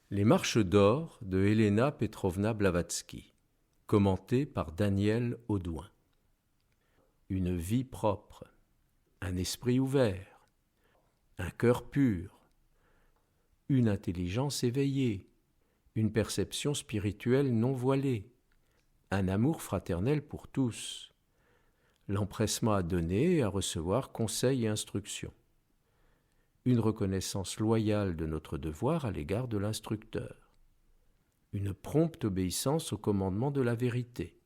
Les marches d'or de Elena Petrovna Blavatsky, commenté par Daniel Audouin. Une vie propre, un esprit ouvert, un cœur pur, une intelligence éveillée, une perception spirituelle non voilée, un amour fraternel pour tous, l'empressement à donner et à recevoir conseils et instructions, une reconnaissance loyale de notre devoir à l'égard de l'instructeur, une prompte obéissance au commandement de la vérité,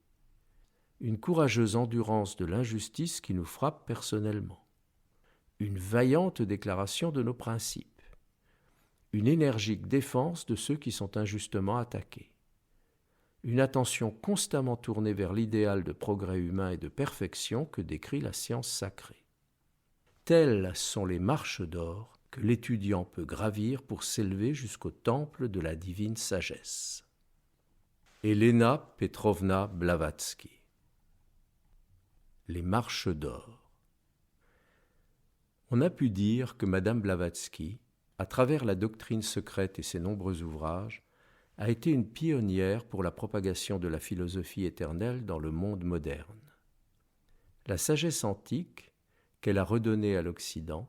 une courageuse endurance de l'injustice qui nous frappe personnellement, une vaillante déclaration de nos principes, une énergique défense de ceux qui sont injustement attaqués, une attention constamment tournée vers l'idéal de progrès humain et de perfection que décrit la science sacrée. Telles sont les marches d'or que l'étudiant peut gravir pour s'élever jusqu'au temple de la divine sagesse. Elena Petrovna Blavatsky. Les marches d'or. On a pu dire que Madame Blavatsky, à travers la doctrine secrète et ses nombreux ouvrages, a été une pionnière pour la propagation de la philosophie éternelle dans le monde moderne. La sagesse antique, qu'elle a redonnée à l'Occident,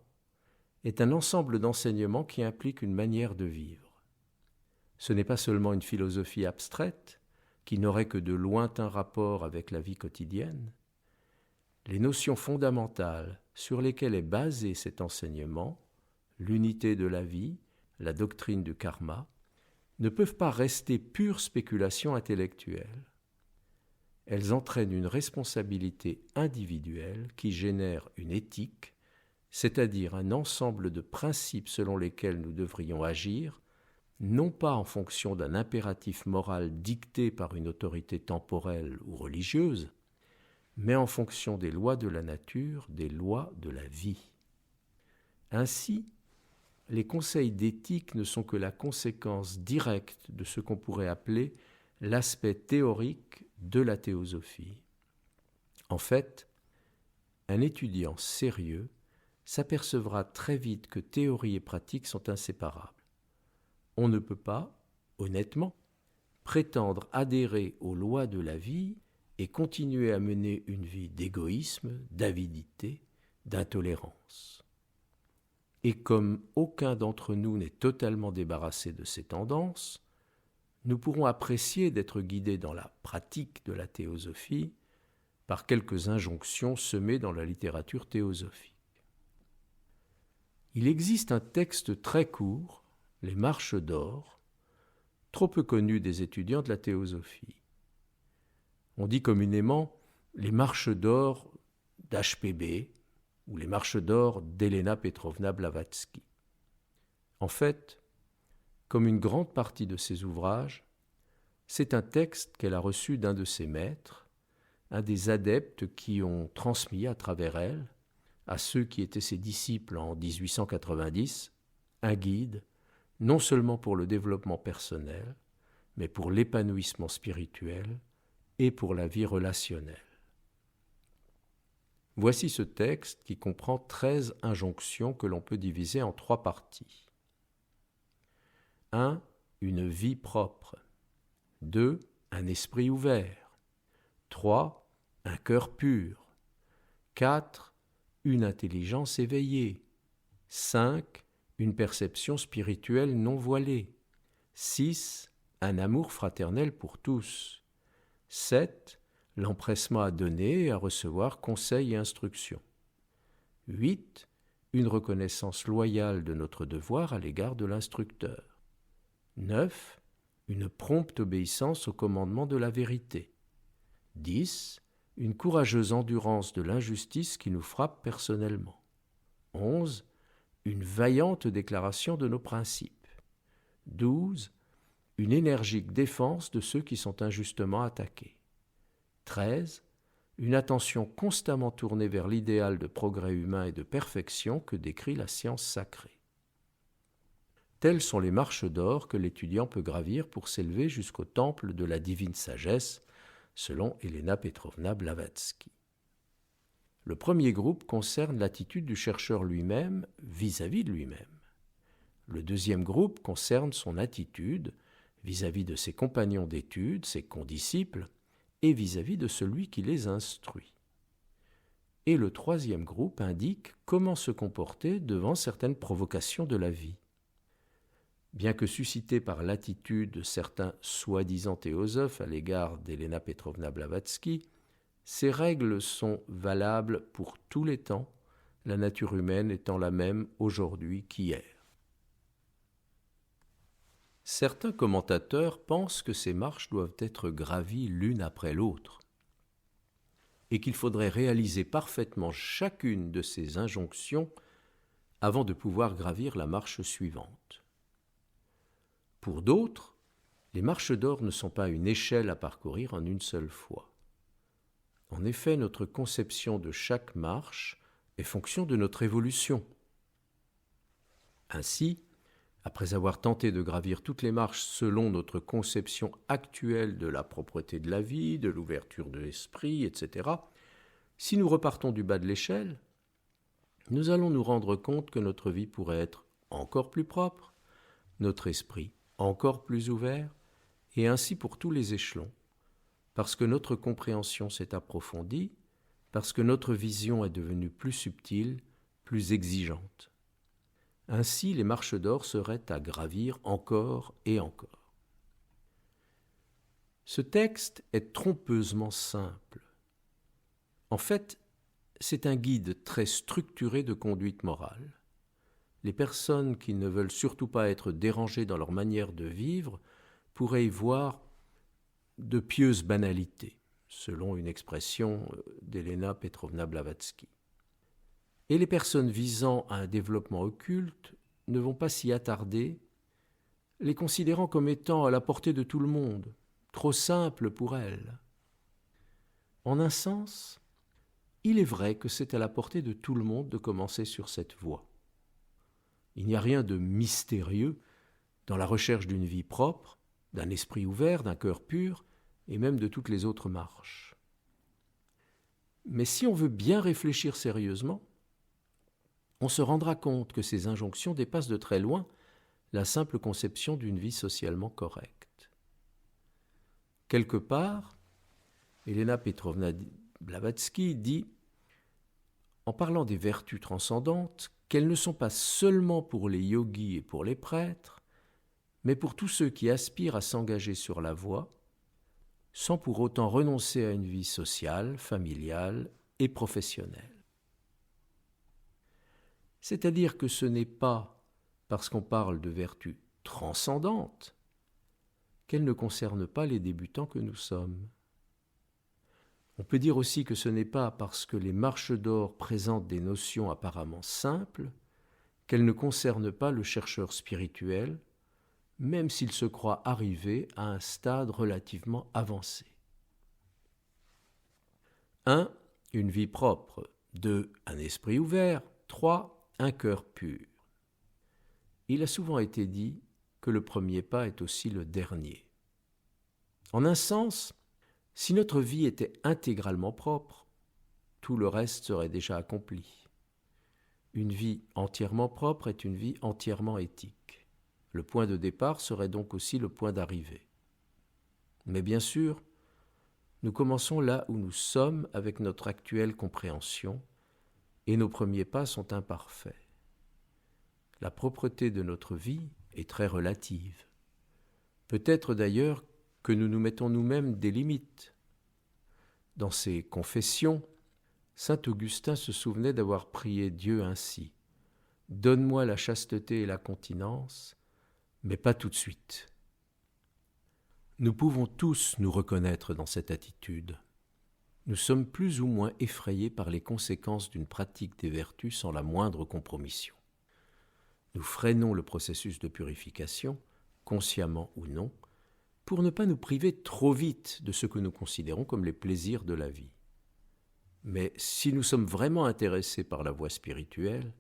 est un ensemble d'enseignements qui implique une manière de vivre. Ce n'est pas seulement une philosophie abstraite, qui n'aurait que de lointains rapports avec la vie quotidienne. Les notions fondamentales sur lesquelles est basé cet enseignement, l'unité de la vie, la doctrine du karma, ne peuvent pas rester pure spéculation intellectuelle. Elles entraînent une responsabilité individuelle qui génère une éthique, c'est-à-dire un ensemble de principes selon lesquels nous devrions agir, non pas en fonction d'un impératif moral dicté par une autorité temporelle ou religieuse, mais en fonction des lois de la nature, des lois de la vie. Ainsi, les conseils d'éthique ne sont que la conséquence directe de ce qu'on pourrait appeler l'aspect théorique de la théosophie. En fait, un étudiant sérieux s'apercevra très vite que théorie et pratique sont inséparables. On ne peut pas, honnêtement, prétendre adhérer aux lois de la vie et continuer à mener une vie d'égoïsme, d'avidité, d'intolérance. Et comme aucun d'entre nous n'est totalement débarrassé de ces tendances, nous pourrons apprécier d'être guidés dans la pratique de la théosophie par quelques injonctions semées dans la littérature théosophique. Il existe un texte très court, Les Marches d'or, trop peu connu des étudiants de la théosophie. On dit communément les Marches d'or d'HPB ou les Marches d'or d'Elena Petrovna Blavatsky. En fait, comme une grande partie de ses ouvrages, c'est un texte qu'elle a reçu d'un de ses maîtres, un des adeptes qui ont transmis à travers elle, à ceux qui étaient ses disciples en 1890, un guide, non seulement pour le développement personnel, mais pour l'épanouissement spirituel et pour la vie relationnelle. Voici ce texte qui comprend 13 injonctions que l'on peut diviser en 3 parties. 1. Une vie propre. 2. Un esprit ouvert. 3. Un cœur pur. 4. Une intelligence éveillée. 5. Une perception spirituelle non voilée. 6. Un amour fraternel pour tous. 7. L'empressement à donner et à recevoir conseils et instructions. 8. Une reconnaissance loyale de notre devoir à l'égard de l'instructeur. 9. Une prompte obéissance au commandement de la vérité. 10. Une courageuse endurance de l'injustice qui nous frappe personnellement. 11. Une vaillante déclaration de nos principes. 12. Une énergique défense de ceux qui sont injustement attaqués. 13. Une attention constamment tournée vers l'idéal de progrès humain et de perfection que décrit la science sacrée. Telles sont les marches d'or que l'étudiant peut gravir pour s'élever jusqu'au temple de la divine sagesse, selon Elena Petrovna Blavatsky. Le premier groupe concerne l'attitude du chercheur lui-même vis-à-vis de lui-même. Le deuxième groupe concerne son attitude vis-à-vis de ses compagnons d'études, ses condisciples, et vis-à-vis de celui qui les instruit. Et le troisième groupe indique comment se comporter devant certaines provocations de la vie. Bien que suscitées par l'attitude de certains soi-disant théosophes à l'égard d'Elena Petrovna Blavatsky, ces règles sont valables pour tous les temps, la nature humaine étant la même aujourd'hui qu'hier. Certains commentateurs pensent que ces marches doivent être gravies l'une après l'autre et qu'il faudrait réaliser parfaitement chacune de ces injonctions avant de pouvoir gravir la marche suivante. Pour d'autres, les marches d'or ne sont pas une échelle à parcourir en une seule fois. En effet, notre conception de chaque marche est fonction de notre évolution. Ainsi, après avoir tenté de gravir toutes les marches selon notre conception actuelle de la propreté de la vie, de l'ouverture de l'esprit, etc., si nous repartons du bas de l'échelle, nous allons nous rendre compte que notre vie pourrait être encore plus propre, notre esprit encore plus ouvert, et ainsi pour tous les échelons, parce que notre compréhension s'est approfondie, parce que notre vision est devenue plus subtile, plus exigeante. Ainsi, les marches d'or seraient à gravir encore et encore. Ce texte est trompeusement simple. En fait, c'est un guide très structuré de conduite morale. Les personnes qui ne veulent surtout pas être dérangées dans leur manière de vivre pourraient y voir de pieuses banalités, selon une expression d'Elena Petrovna Blavatsky. Et les personnes visant à un développement occulte ne vont pas s'y attarder, les considérant comme étant à la portée de tout le monde, trop simples pour elles. En un sens, il est vrai que c'est à la portée de tout le monde de commencer sur cette voie. Il n'y a rien de mystérieux dans la recherche d'une vie propre, d'un esprit ouvert, d'un cœur pur, et même de toutes les autres marches. Mais si on veut bien réfléchir sérieusement, on se rendra compte que ces injonctions dépassent de très loin la simple conception d'une vie socialement correcte. Quelque part, Elena Petrovna Blavatsky dit, en parlant des vertus transcendantes, qu'elles ne sont pas seulement pour les yogis et pour les prêtres, mais pour tous ceux qui aspirent à s'engager sur la voie, sans pour autant renoncer à une vie sociale, familiale et professionnelle. C'est-à-dire que ce n'est pas parce qu'on parle de vertus transcendantes qu'elles ne concernent pas les débutants que nous sommes. On peut dire aussi que ce n'est pas parce que les marches d'or présentent des notions apparemment simples qu'elles ne concernent pas le chercheur spirituel, même s'il se croit arrivé à un stade relativement avancé. 1. Une vie propre. 2. Un esprit ouvert. 3. Un cœur pur. Il a souvent été dit que le premier pas est aussi le dernier. En un sens, si notre vie était intégralement propre, tout le reste serait déjà accompli. Une vie entièrement propre est une vie entièrement éthique. Le point de départ serait donc aussi le point d'arrivée. Mais bien sûr, nous commençons là où nous sommes avec notre actuelle compréhension, et nos premiers pas sont imparfaits. La propreté de notre vie est très relative. Peut-être d'ailleurs que nous nous mettons nous-mêmes des limites. Dans ses Confessions, saint Augustin se souvenait d'avoir prié Dieu ainsi : « Donne-moi la chasteté et la continence, mais pas tout de suite. » Nous pouvons tous nous reconnaître dans cette attitude. Nous sommes plus ou moins effrayés par les conséquences d'une pratique des vertus sans la moindre compromission. Nous freinons le processus de purification, consciemment ou non, pour ne pas nous priver trop vite de ce que nous considérons comme les plaisirs de la vie. Mais si nous sommes vraiment intéressés par la voie spirituelle,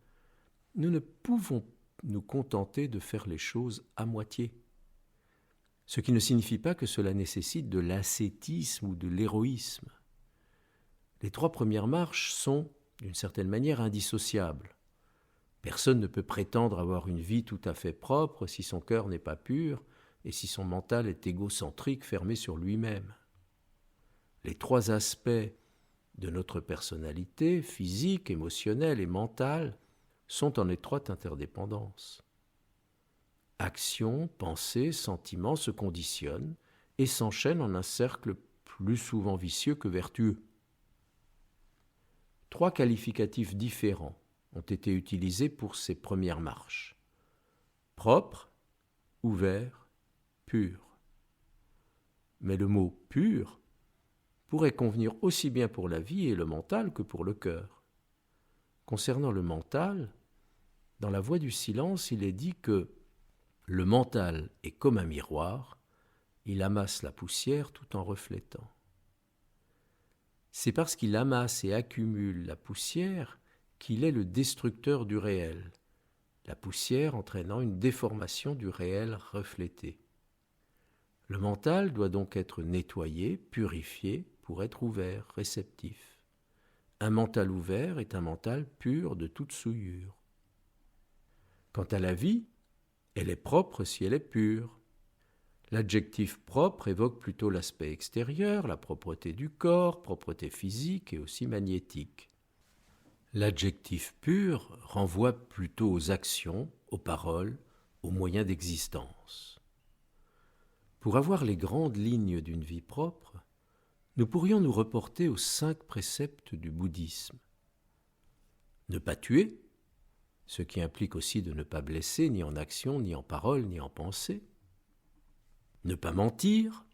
nous ne pouvons nous contenter de faire les choses à moitié. Ce qui ne signifie pas que cela nécessite de l'ascétisme ou de l'héroïsme. Les 3 premières marches sont, d'une certaine manière, indissociables. Personne ne peut prétendre avoir une vie tout à fait propre si son cœur n'est pas pur et si son mental est égocentrique, fermé sur lui-même. Les trois aspects de notre personnalité, physique, émotionnelle et mentale, sont en étroite interdépendance. Action, pensée, sentiments se conditionnent et s'enchaînent en un cercle plus souvent vicieux que vertueux. Trois qualificatifs différents ont été utilisés pour ces premières marches. Propre, ouvert, pur. Mais le mot « pur » pourrait convenir aussi bien pour la vie et le mental que pour le cœur. Concernant le mental, dans la voie du silence, il est dit que le mental est comme un miroir, il amasse la poussière tout en reflétant. C'est parce qu'il amasse et accumule la poussière qu'il est le destructeur du réel, la poussière entraînant une déformation du réel reflété. Le mental doit donc être nettoyé, purifié, pour être ouvert, réceptif. Un mental ouvert est un mental pur de toute souillure. Quant à la vie, elle est propre si elle est pure. L'adjectif propre évoque plutôt l'aspect extérieur, la propreté du corps, propreté physique et aussi magnétique. L'adjectif pur renvoie plutôt aux actions, aux paroles, aux moyens d'existence. Pour avoir les grandes lignes d'une vie propre, nous pourrions nous reporter aux 5 préceptes du bouddhisme. Ne pas tuer, ce qui implique aussi de ne pas blesser ni en action, ni en parole, ni en pensée. Ne pas mentir,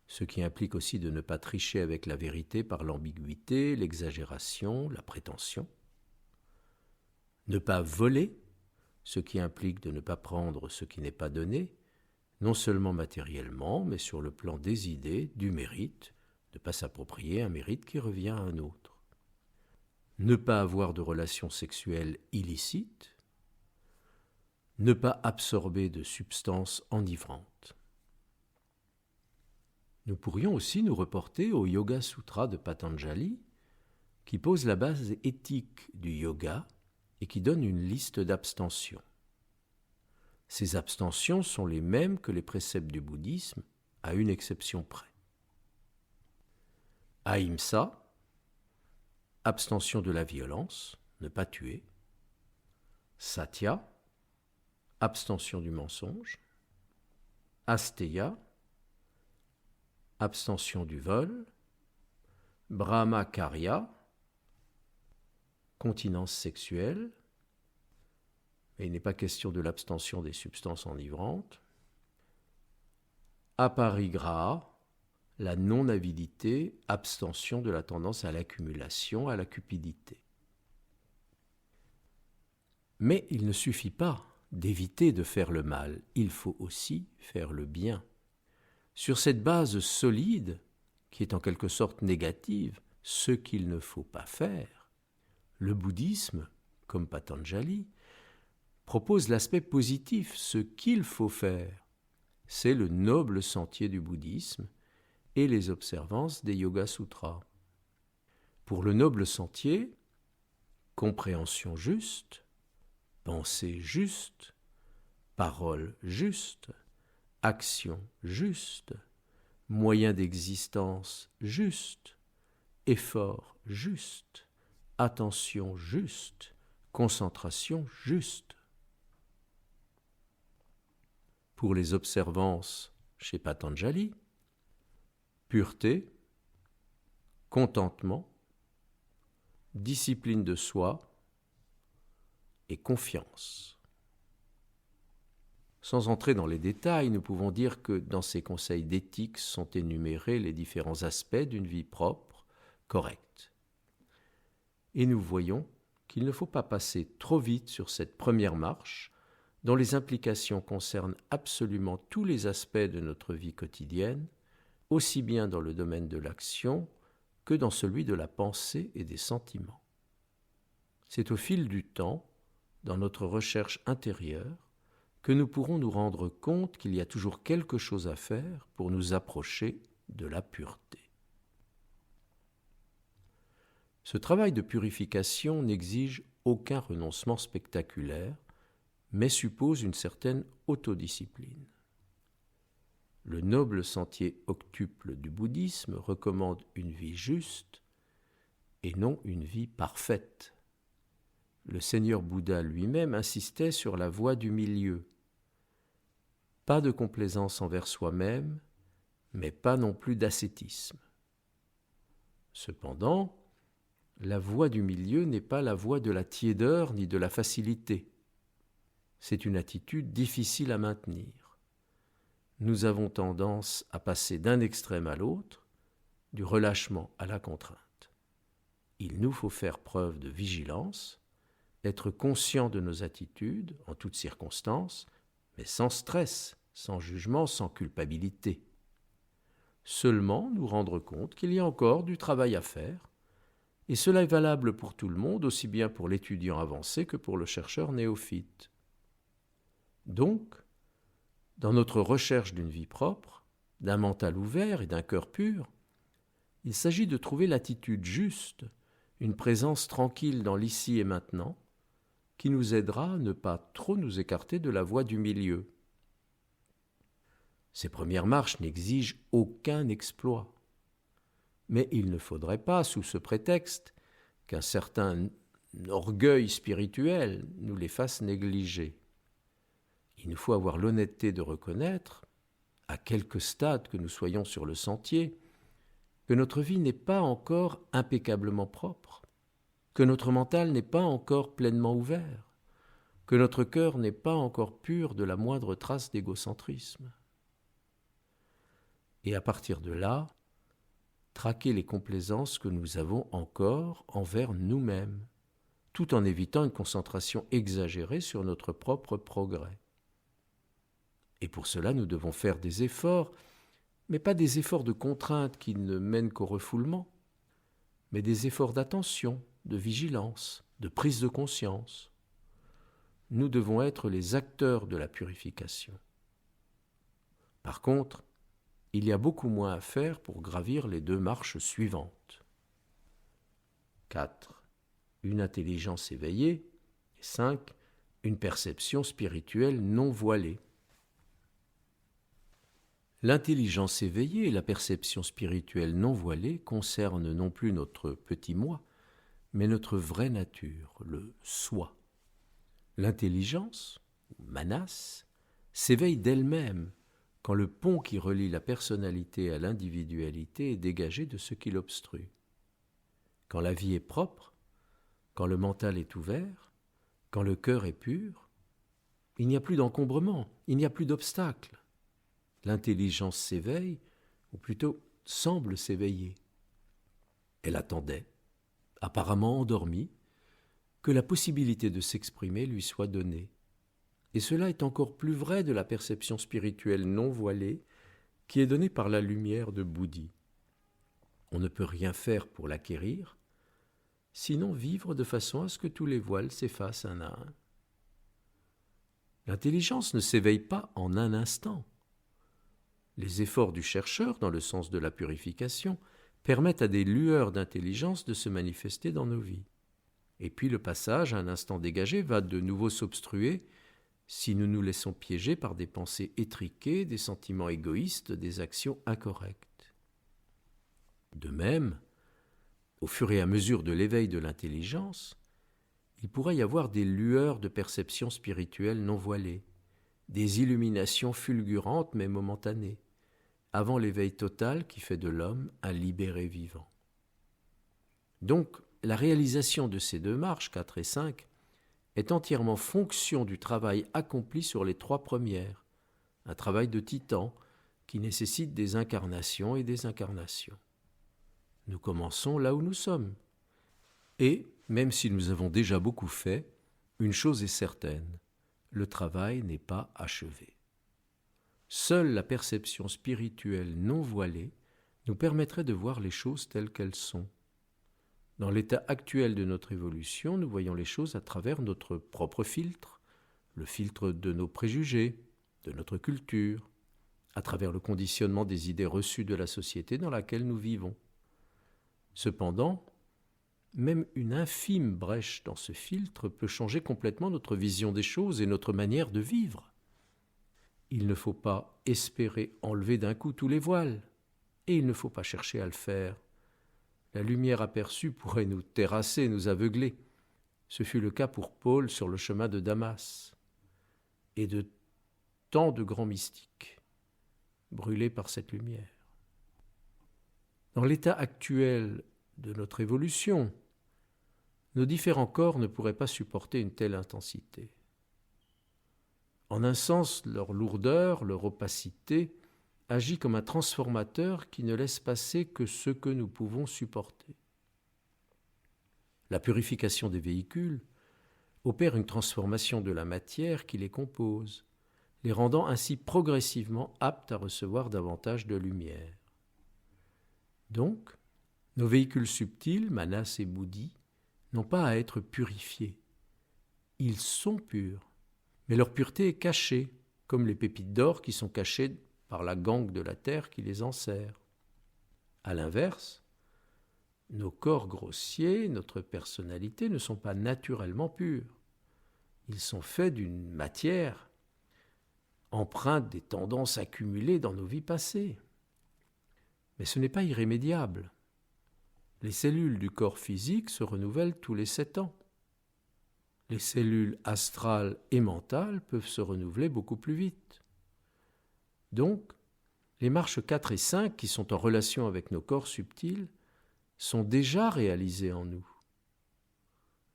ce qui implique aussi de ne pas tricher avec la vérité par l'ambiguïté, l'exagération, la prétention. Ne pas voler, ce qui implique de ne pas prendre ce qui n'est pas donné, non seulement matériellement, mais sur le plan des idées, du mérite, ne pas s'approprier un mérite qui revient à un autre. Ne pas avoir de relations sexuelles illicites. Ne pas absorber de substances enivrantes. Nous pourrions aussi nous reporter au Yoga Sutra de Patanjali, qui pose la base éthique du yoga et qui donne une liste d'abstentions. Ces abstentions sont les mêmes que les préceptes du bouddhisme, à une exception près. Ahimsa, abstention de la violence, ne pas tuer. Satya, abstention du mensonge. Asteya, abstention du vol. Brahmacharya, continence sexuelle. Mais il n'est pas question de l'abstention des substances enivrantes. Aparigraha, la non-avidité, abstention de la tendance à l'accumulation, à la cupidité. Mais il ne suffit pas d'éviter de faire le mal, il faut aussi faire le bien. Sur cette base solide, qui est en quelque sorte négative, ce qu'il ne faut pas faire, le bouddhisme, comme Patanjali, propose l'aspect positif, ce qu'il faut faire. C'est le noble sentier du bouddhisme et les observances des Yoga Sutras. Pour le noble sentier, compréhension juste, pensée juste, parole juste, action juste, moyen d'existence juste, effort juste, attention juste, concentration juste. Pour les observances chez Patanjali, pureté, contentement, discipline de soi et confiance. Sans entrer dans les détails, nous pouvons dire que dans ces conseils d'éthique sont énumérés les différents aspects d'une vie propre, correcte. Et nous voyons qu'il ne faut pas passer trop vite sur cette première marche, dont les implications concernent absolument tous les aspects de notre vie quotidienne, aussi bien dans le domaine de l'action que dans celui de la pensée et des sentiments. C'est au fil du temps, dans notre recherche intérieure, que nous pourrons nous rendre compte qu'il y a toujours quelque chose à faire pour nous approcher de la pureté. Ce travail de purification n'exige aucun renoncement spectaculaire, mais suppose une certaine autodiscipline. Le noble sentier octuple du bouddhisme recommande une vie juste et non une vie parfaite. Le Seigneur Bouddha lui-même insistait sur la voie du milieu. Pas de complaisance envers soi-même, mais pas non plus d'ascétisme. Cependant, la voie du milieu n'est pas la voie de la tiédeur ni de la facilité. C'est une attitude difficile à maintenir. Nous avons tendance à passer d'un extrême à l'autre, du relâchement à la contrainte. Il nous faut faire preuve de vigilance, être conscient de nos attitudes en toutes circonstances, mais sans stress, sans jugement, sans culpabilité. Seulement nous rendre compte qu'il y a encore du travail à faire, et cela est valable pour tout le monde, aussi bien pour l'étudiant avancé que pour le chercheur néophyte. Donc, dans notre recherche d'une vie propre, d'un mental ouvert et d'un cœur pur, il s'agit de trouver l'attitude juste, une présence tranquille dans l'ici et maintenant, qui nous aidera à ne pas trop nous écarter de la voie du milieu. Ces premières marches n'exigent aucun exploit. Mais il ne faudrait pas, sous ce prétexte, qu'un certain orgueil spirituel nous les fasse négliger. Il nous faut avoir l'honnêteté de reconnaître, à quelque stade que nous soyons sur le sentier, que notre vie n'est pas encore impeccablement propre, que notre mental n'est pas encore pleinement ouvert, que notre cœur n'est pas encore pur de la moindre trace d'égocentrisme. Et à partir de là, traquer les complaisances que nous avons encore envers nous-mêmes, tout en évitant une concentration exagérée sur notre propre progrès. Et pour cela, nous devons faire des efforts, mais pas des efforts de contrainte qui ne mènent qu'au refoulement, mais des efforts d'attention, de vigilance, de prise de conscience. Nous devons être les acteurs de la purification. Par contre, il y a beaucoup moins à faire pour gravir les 2 marches suivantes. 4. Une intelligence éveillée. Et 5. Une perception spirituelle non voilée. L'intelligence éveillée et la perception spirituelle non voilée concernent non plus notre petit moi, mais notre vraie nature, le soi. L'intelligence, ou manas, s'éveille d'elle-même quand le pont qui relie la personnalité à l'individualité est dégagé de ce qui l'obstrue. Quand la vie est propre, quand le mental est ouvert, quand le cœur est pur, il n'y a plus d'encombrement, il n'y a plus d'obstacle. L'intelligence s'éveille, ou plutôt semble s'éveiller. Elle attendait, apparemment endormie, que la possibilité de s'exprimer lui soit donnée. Et cela est encore plus vrai de la perception spirituelle non voilée qui est donnée par la lumière de Bouddhi. On ne peut rien faire pour l'acquérir, sinon vivre de façon à ce que tous les voiles s'effacent un à un. L'intelligence ne s'éveille pas en un instant. Les efforts du chercheur, dans le sens de la purification, permettent à des lueurs d'intelligence de se manifester dans nos vies. Et puis le passage, à un instant dégagé, va de nouveau s'obstruer si nous nous laissons piéger par des pensées étriquées, des sentiments égoïstes, des actions incorrectes. De même, au fur et à mesure de l'éveil de l'intelligence, il pourrait y avoir des lueurs de perception spirituelle non voilées, des illuminations fulgurantes mais momentanées, avant l'éveil total qui fait de l'homme un libéré vivant. Donc, la réalisation de ces 2 marches, 4 et 5, est entièrement fonction du travail accompli sur les 3 premières, un travail de titan qui nécessite des incarnations et des incarnations. Nous commençons là où nous sommes. Et, même si nous avons déjà beaucoup fait, une chose est certaine, le travail n'est pas achevé. Seule la perception spirituelle non voilée nous permettrait de voir les choses telles qu'elles sont. Dans l'état actuel de notre évolution, nous voyons les choses à travers notre propre filtre, le filtre de nos préjugés, de notre culture, à travers le conditionnement des idées reçues de la société dans laquelle nous vivons. Cependant, même une infime brèche dans ce filtre peut changer complètement notre vision des choses et notre manière de vivre. Il ne faut pas espérer enlever d'un coup tous les voiles, et il ne faut pas chercher à le faire. La lumière aperçue pourrait nous terrasser, nous aveugler. Ce fut le cas pour Paul sur le chemin de Damas, et de tant de grands mystiques, brûlés par cette lumière. Dans l'état actuel de notre évolution, nos différents corps ne pourraient pas supporter une telle intensité. En un sens, leur lourdeur, leur opacité, agit comme un transformateur qui ne laisse passer que ce que nous pouvons supporter. La purification des véhicules opère une transformation de la matière qui les compose, les rendant ainsi progressivement aptes à recevoir davantage de lumière. Donc, nos véhicules subtils, manas et bouddhis, n'ont pas à être purifiés. Ils sont purs, mais leur pureté est cachée, comme les pépites d'or qui sont cachées par la gangue de la terre qui les enserre. À l'inverse, nos corps grossiers, notre personnalité ne sont pas naturellement purs. Ils sont faits d'une matière empreinte des tendances accumulées dans nos vies passées. Mais ce n'est pas irrémédiable. Les cellules du corps physique se renouvellent tous les 7 ans. Les cellules astrales et mentales peuvent se renouveler beaucoup plus vite. Donc, les marches 4 et 5 qui sont en relation avec nos corps subtils sont déjà réalisées en nous.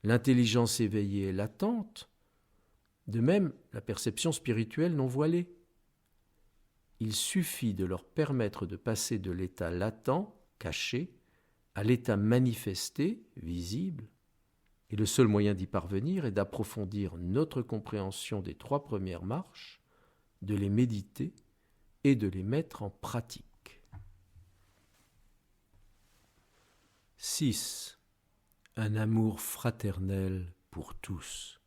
L'intelligence éveillée est latente, de même la perception spirituelle non voilée. Il suffit de leur permettre de passer de l'état latent, caché, à l'état manifesté, visible, et le seul moyen d'y parvenir est d'approfondir notre compréhension des 3 premières marches, de les méditer et de les mettre en pratique. 6. Un amour fraternel pour tous.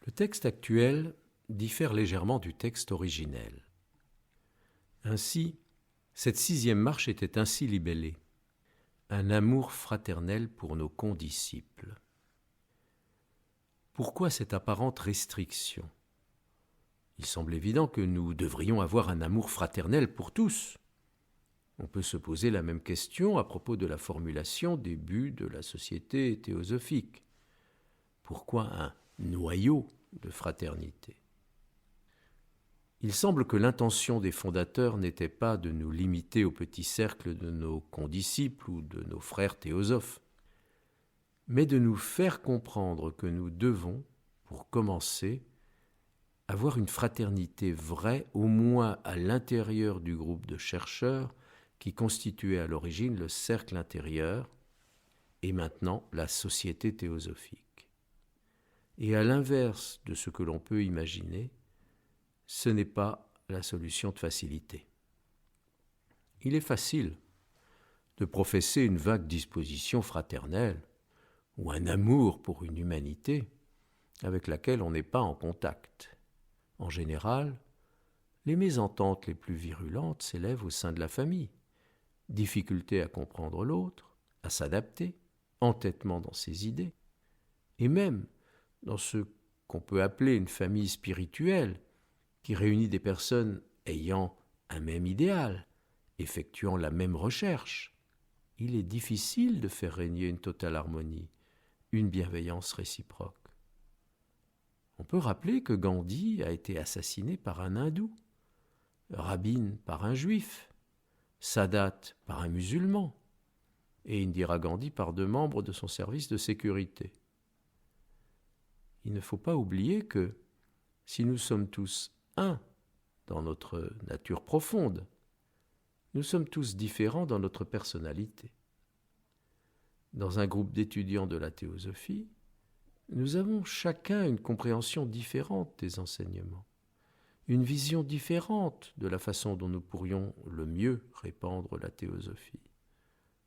Le texte actuel diffère légèrement du texte originel. Ainsi, cette 6e marche était ainsi libellée. Un amour fraternel pour nos condisciples. Pourquoi cette apparente restriction ? Il semble évident que nous devrions avoir un amour fraternel pour tous. On peut se poser la même question à propos de la formulation des buts de la société théosophique. Pourquoi un noyau de fraternité ? Il semble que l'intention des fondateurs n'était pas de nous limiter au petit cercle de nos condisciples ou de nos frères théosophes, mais de nous faire comprendre que nous devons, pour commencer, avoir une fraternité vraie au moins à l'intérieur du groupe de chercheurs qui constituait à l'origine le cercle intérieur et maintenant la société théosophique. Et à l'inverse de ce que l'on peut imaginer, ce n'est pas la solution de facilité. Il est facile de professer une vague disposition fraternelle ou un amour pour une humanité avec laquelle on n'est pas en contact. En général, les mésententes les plus virulentes s'élèvent au sein de la famille. Difficulté à comprendre l'autre, à s'adapter, entêtement dans ses idées, et même dans ce qu'on peut appeler une famille spirituelle, qui réunit des personnes ayant un même idéal, effectuant la même recherche, il est difficile de faire régner une totale harmonie, une bienveillance réciproque. On peut rappeler que Gandhi a été assassiné par un hindou, Rabin par un juif, Sadat par un musulman, et Indira Gandhi par 2 membres de son service de sécurité. Il ne faut pas oublier que, si nous sommes tous un dans notre nature profonde, nous sommes tous différents dans notre personnalité. Dans un groupe d'étudiants de la théosophie, nous avons chacun une compréhension différente des enseignements, une vision différente de la façon dont nous pourrions le mieux répandre la théosophie.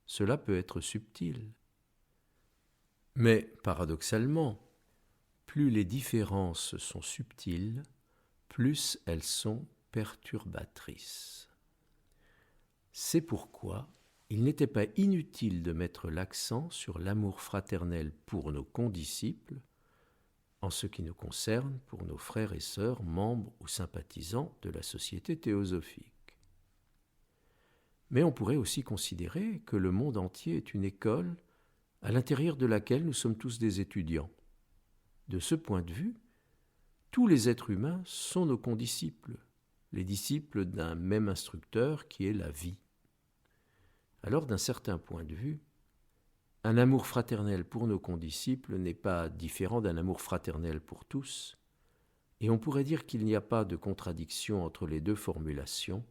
Cela peut être subtil. Mais, paradoxalement, plus les différences sont subtiles, plus elles sont perturbatrices. C'est pourquoi il n'était pas inutile de mettre l'accent sur l'amour fraternel pour nos condisciples, en ce qui nous concerne pour nos frères et sœurs membres ou sympathisants de la société théosophique. Mais on pourrait aussi considérer que le monde entier est une école à l'intérieur de laquelle nous sommes tous des étudiants. De ce point de vue, tous les êtres humains sont nos condisciples, les disciples d'un même instructeur qui est la vie. Alors, d'un certain point de vue, un amour fraternel pour nos condisciples n'est pas différent d'un amour fraternel pour tous, et on pourrait dire qu'il n'y a pas de contradiction entre les deux formulations,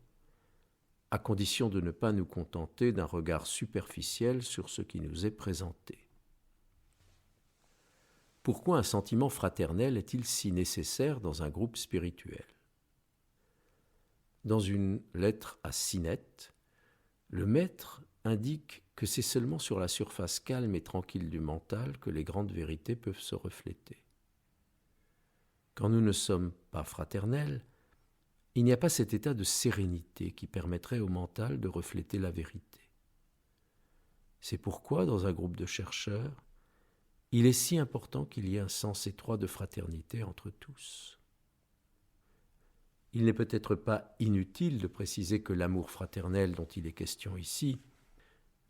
à condition de ne pas nous contenter d'un regard superficiel sur ce qui nous est présenté. Pourquoi un sentiment fraternel est-il si nécessaire dans un groupe spirituel ? Dans une lettre à Sinette, le maître indique que c'est seulement sur la surface calme et tranquille du mental que les grandes vérités peuvent se refléter. Quand nous ne sommes pas fraternels, il n'y a pas cet état de sérénité qui permettrait au mental de refléter la vérité. C'est pourquoi, dans un groupe de chercheurs, il est si important qu'il y ait un sens étroit de fraternité entre tous. Il n'est peut-être pas inutile de préciser que l'amour fraternel dont il est question ici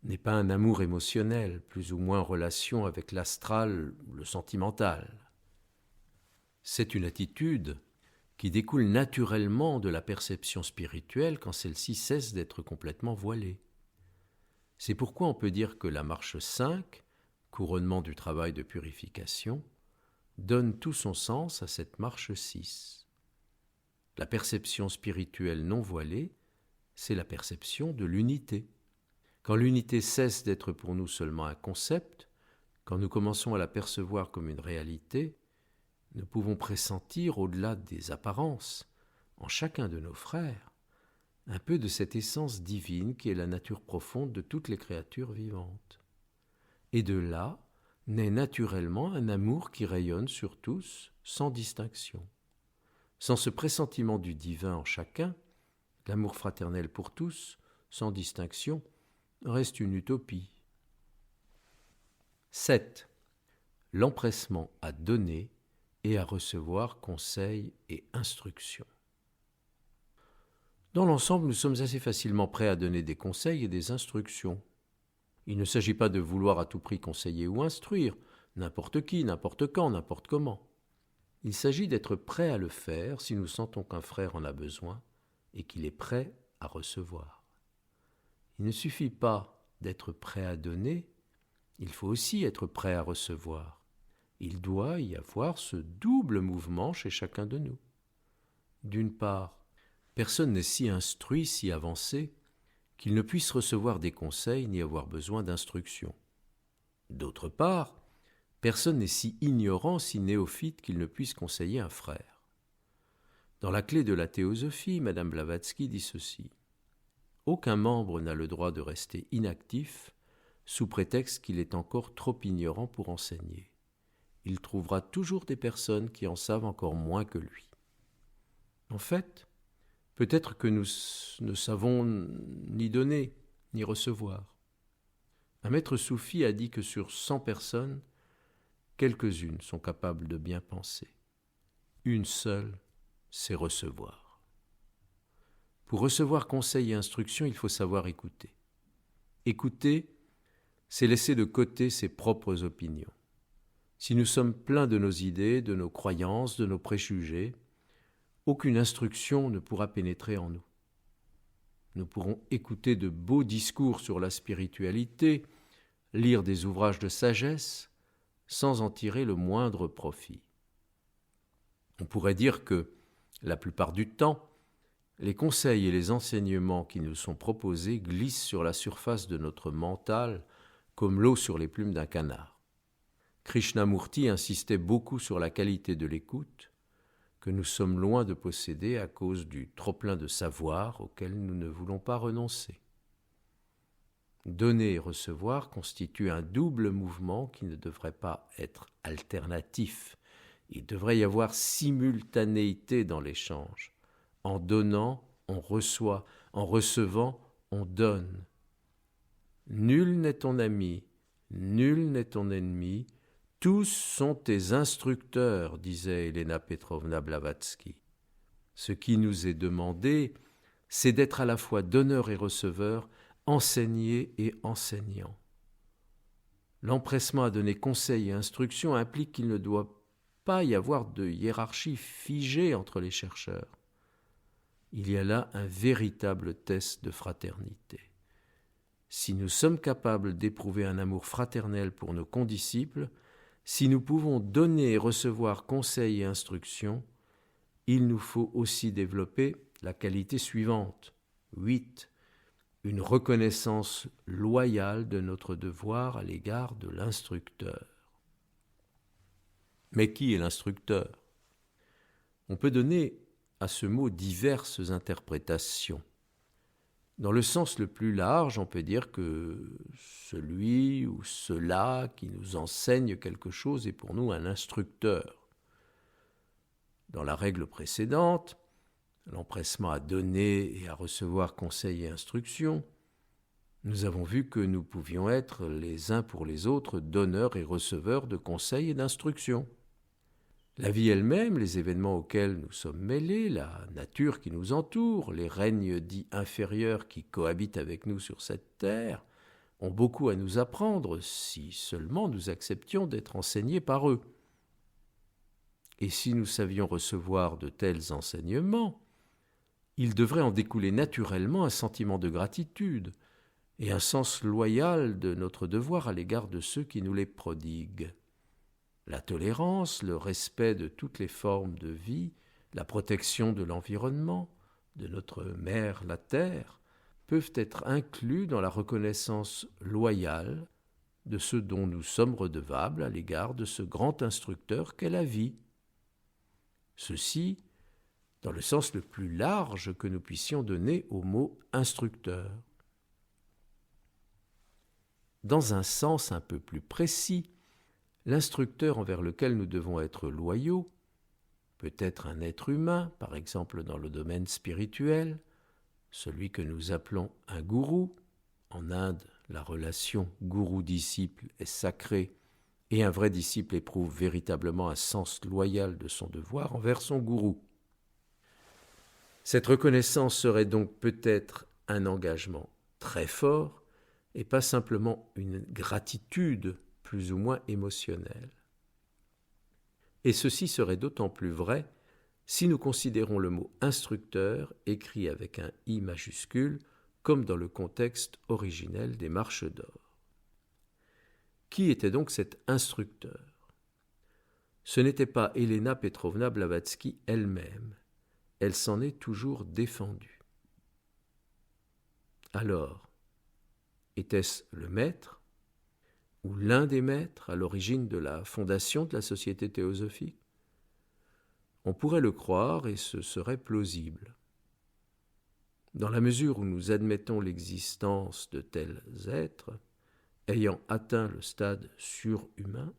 n'est pas un amour émotionnel, plus ou moins en relation avec l'astral ou le sentimental. C'est une attitude qui découle naturellement de la perception spirituelle quand celle-ci cesse d'être complètement voilée. C'est pourquoi on peut dire que la marche 5, couronnement du travail de purification, donne tout son sens à cette marche 6. La perception spirituelle non voilée, c'est la perception de l'unité. Quand l'unité cesse d'être pour nous seulement un concept, quand nous commençons à la percevoir comme une réalité, nous pouvons pressentir, au-delà des apparences, en chacun de nos frères, un peu de cette essence divine qui est la nature profonde de toutes les créatures vivantes. Et de là naît naturellement un amour qui rayonne sur tous, sans distinction. Sans ce pressentiment du divin en chacun, l'amour fraternel pour tous, sans distinction, reste une utopie. 7. L'empressement à donner et à recevoir conseils et instructions. Dans l'ensemble, nous sommes assez facilement prêts à donner des conseils et des instructions. Il ne s'agit pas de vouloir à tout prix conseiller ou instruire, n'importe qui, n'importe quand, n'importe comment. Il s'agit d'être prêt à le faire si nous sentons qu'un frère en a besoin et qu'il est prêt à recevoir. Il ne suffit pas d'être prêt à donner, il faut aussi être prêt à recevoir. Il doit y avoir ce double mouvement chez chacun de nous. D'une part, personne n'est si instruit, si avancé, qu'il ne puisse recevoir des conseils ni avoir besoin d'instructions. D'autre part, personne n'est si ignorant, si néophyte qu'il ne puisse conseiller un frère. Dans la clé de la théosophie, Madame Blavatsky dit ceci : aucun membre n'a le droit de rester inactif sous prétexte qu'il est encore trop ignorant pour enseigner. Il trouvera toujours des personnes qui en savent encore moins que lui. En fait, peut-être que nous ne savons ni donner, ni recevoir. Un maître soufi a dit que sur 100 personnes, quelques-unes sont capables de bien penser. Une seule, c'est recevoir. Pour recevoir conseils et instructions, il faut savoir écouter. Écouter, c'est laisser de côté ses propres opinions. Si nous sommes pleins de nos idées, de nos croyances, de nos préjugés, aucune instruction ne pourra pénétrer en nous. Nous pourrons écouter de beaux discours sur la spiritualité, lire des ouvrages de sagesse, sans en tirer le moindre profit. On pourrait dire que, la plupart du temps, les conseils et les enseignements qui nous sont proposés glissent sur la surface de notre mental comme l'eau sur les plumes d'un canard. Krishnamurti insistait beaucoup sur la qualité de l'écoute, que nous sommes loin de posséder à cause du trop-plein de savoir auquel nous ne voulons pas renoncer. Donner et recevoir constituent un double mouvement qui ne devrait pas être alternatif. Il devrait y avoir simultanéité dans l'échange. En donnant, on reçoit. En recevant, on donne. Nul n'est ton ami, nul n'est ton ennemi, tous sont tes instructeurs, disait Elena Petrovna Blavatsky. Ce qui nous est demandé, c'est d'être à la fois donneur et receveur, enseigné et enseignant. L'empressement à donner conseils et instructions implique qu'il ne doit pas y avoir de hiérarchie figée entre les chercheurs. Il y a là un véritable test de fraternité. Si nous sommes capables d'éprouver un amour fraternel pour nos condisciples, si nous pouvons donner et recevoir conseils et instructions, il nous faut aussi développer la qualité suivante. 8. Une reconnaissance loyale de notre devoir à l'égard de l'instructeur. Mais qui est l'instructeur ? On peut donner à ce mot diverses interprétations. Dans le sens le plus large, on peut dire que celui ou cela qui nous enseigne quelque chose est pour nous un instructeur. Dans la règle précédente, l'empressement à donner et à recevoir conseils et instructions, nous avons vu que nous pouvions être les uns pour les autres donneurs et receveurs de conseils et d'instructions. La vie elle-même, les événements auxquels nous sommes mêlés, la nature qui nous entoure, les règnes dits inférieurs qui cohabitent avec nous sur cette terre, ont beaucoup à nous apprendre si seulement nous acceptions d'être enseignés par eux. Et si nous savions recevoir de tels enseignements, il devrait en découler naturellement un sentiment de gratitude et un sens loyal de notre devoir à l'égard de ceux qui nous les prodiguent. La tolérance, le respect de toutes les formes de vie, la protection de l'environnement, de notre mère, la terre, peuvent être inclus dans la reconnaissance loyale de ce dont nous sommes redevables à l'égard de ce grand instructeur qu'est la vie. Ceci, dans le sens le plus large que nous puissions donner au mot instructeur. Dans un sens un peu plus précis, l'instructeur envers lequel nous devons être loyaux peut être un être humain, par exemple dans le domaine spirituel, celui que nous appelons un gourou. En Inde, la relation gourou-disciple est sacrée et un vrai disciple éprouve véritablement un sens loyal de son devoir envers son gourou. Cette reconnaissance serait donc peut-être un engagement très fort et pas simplement une gratitude plus ou moins émotionnelle. Et ceci serait d'autant plus vrai si nous considérons le mot instructeur écrit avec un I majuscule comme dans le contexte originel des Marches d'or. Qui était donc cet instructeur ? Ce n'était pas Elena Petrovna Blavatsky elle-même. Elle s'en est toujours défendue. Alors, était-ce le maître ou l'un des maîtres à l'origine de la fondation de la Société théosophique ? On pourrait le croire et ce serait plausible. Dans la mesure où nous admettons l'existence de tels êtres, ayant atteint le stade surhumain,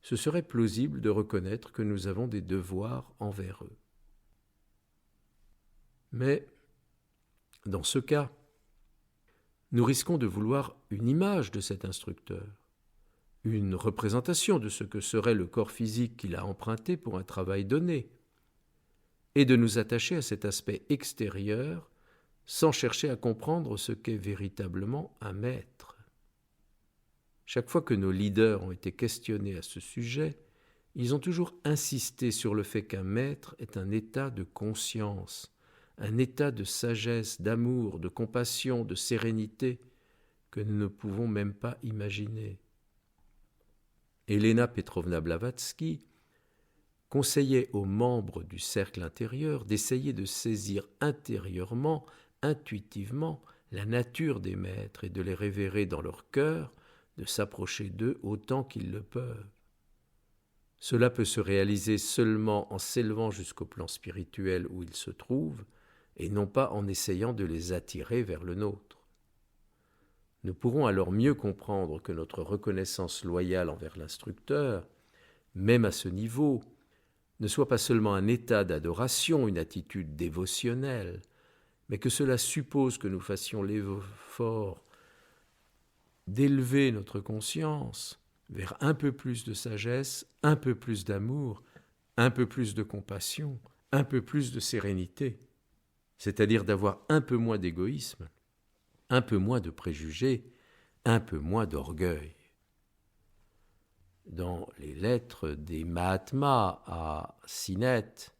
ce serait plausible de reconnaître que nous avons des devoirs envers eux. Mais, dans ce cas, nous risquons de vouloir une image de cet instructeur, une représentation de ce que serait le corps physique qu'il a emprunté pour un travail donné, et de nous attacher à cet aspect extérieur sans chercher à comprendre ce qu'est véritablement un maître. Chaque fois que nos leaders ont été questionnés à ce sujet, ils ont toujours insisté sur le fait qu'un maître est un état de conscience, un état de sagesse, d'amour, de compassion, de sérénité que nous ne pouvons même pas imaginer. Elena Petrovna Blavatsky conseillait aux membres du cercle intérieur d'essayer de saisir intérieurement, intuitivement, la nature des maîtres et de les révérer dans leur cœur, de s'approcher d'eux autant qu'ils le peuvent. Cela peut se réaliser seulement en s'élevant jusqu'au plan spirituel où ils se trouvent, et non pas en essayant de les attirer vers le nôtre. Nous pourrons alors mieux comprendre que notre reconnaissance loyale envers l'instructeur, même à ce niveau, ne soit pas seulement un état d'adoration, une attitude dévotionnelle, mais que cela suppose que nous fassions l'effort d'élever notre conscience vers un peu plus de sagesse, un peu plus d'amour, un peu plus de compassion, un peu plus de sérénité, c'est-à-dire d'avoir un peu moins d'égoïsme, un peu moins de préjugés, un peu moins d'orgueil. Dans les lettres des Mahatmas à Sineth,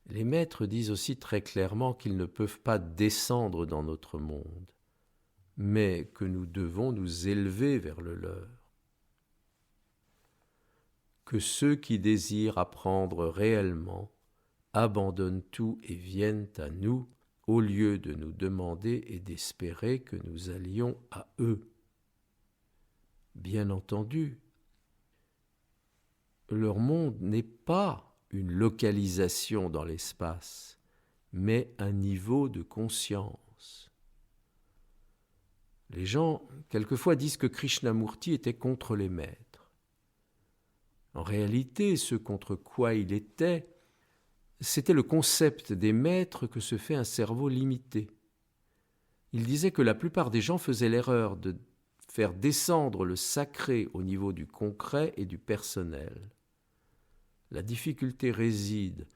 les maîtres disent aussi très clairement qu'ils ne peuvent pas descendre dans notre monde, mais que nous devons nous élever vers le leur. Que ceux qui désirent apprendre réellement abandonnent tout et viennent à nous, au lieu de nous demander et d'espérer que nous allions à eux. Bien entendu, leur monde n'est pas une localisation dans l'espace, mais un niveau de conscience. Les gens, quelquefois, disent que Krishnamurti était contre les maîtres. En réalité, ce contre quoi il était, c'était le concept des maîtres que se fait un cerveau limité. Il disait que la plupart des gens faisaient l'erreur de faire descendre le sacré au niveau du concret et du personnel. La difficulté réside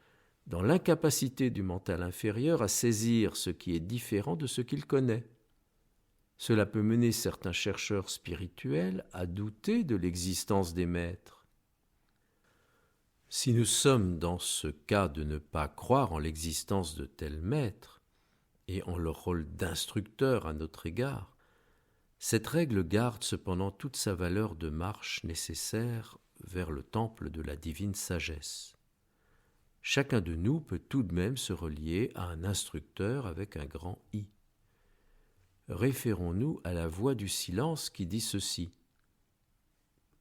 dans l'incapacité du mental inférieur à saisir ce qui est différent de ce qu'il connaît. Cela peut mener certains chercheurs spirituels à douter de l'existence des maîtres. Si nous sommes dans ce cas de ne pas croire en l'existence de tels maîtres et en leur rôle d'instructeur à notre égard, cette règle garde cependant toute sa valeur de marche nécessaire vers le temple de la divine sagesse. Chacun de nous peut tout de même se relier à un instructeur avec un grand I. Référons-nous à la voix du silence qui dit ceci.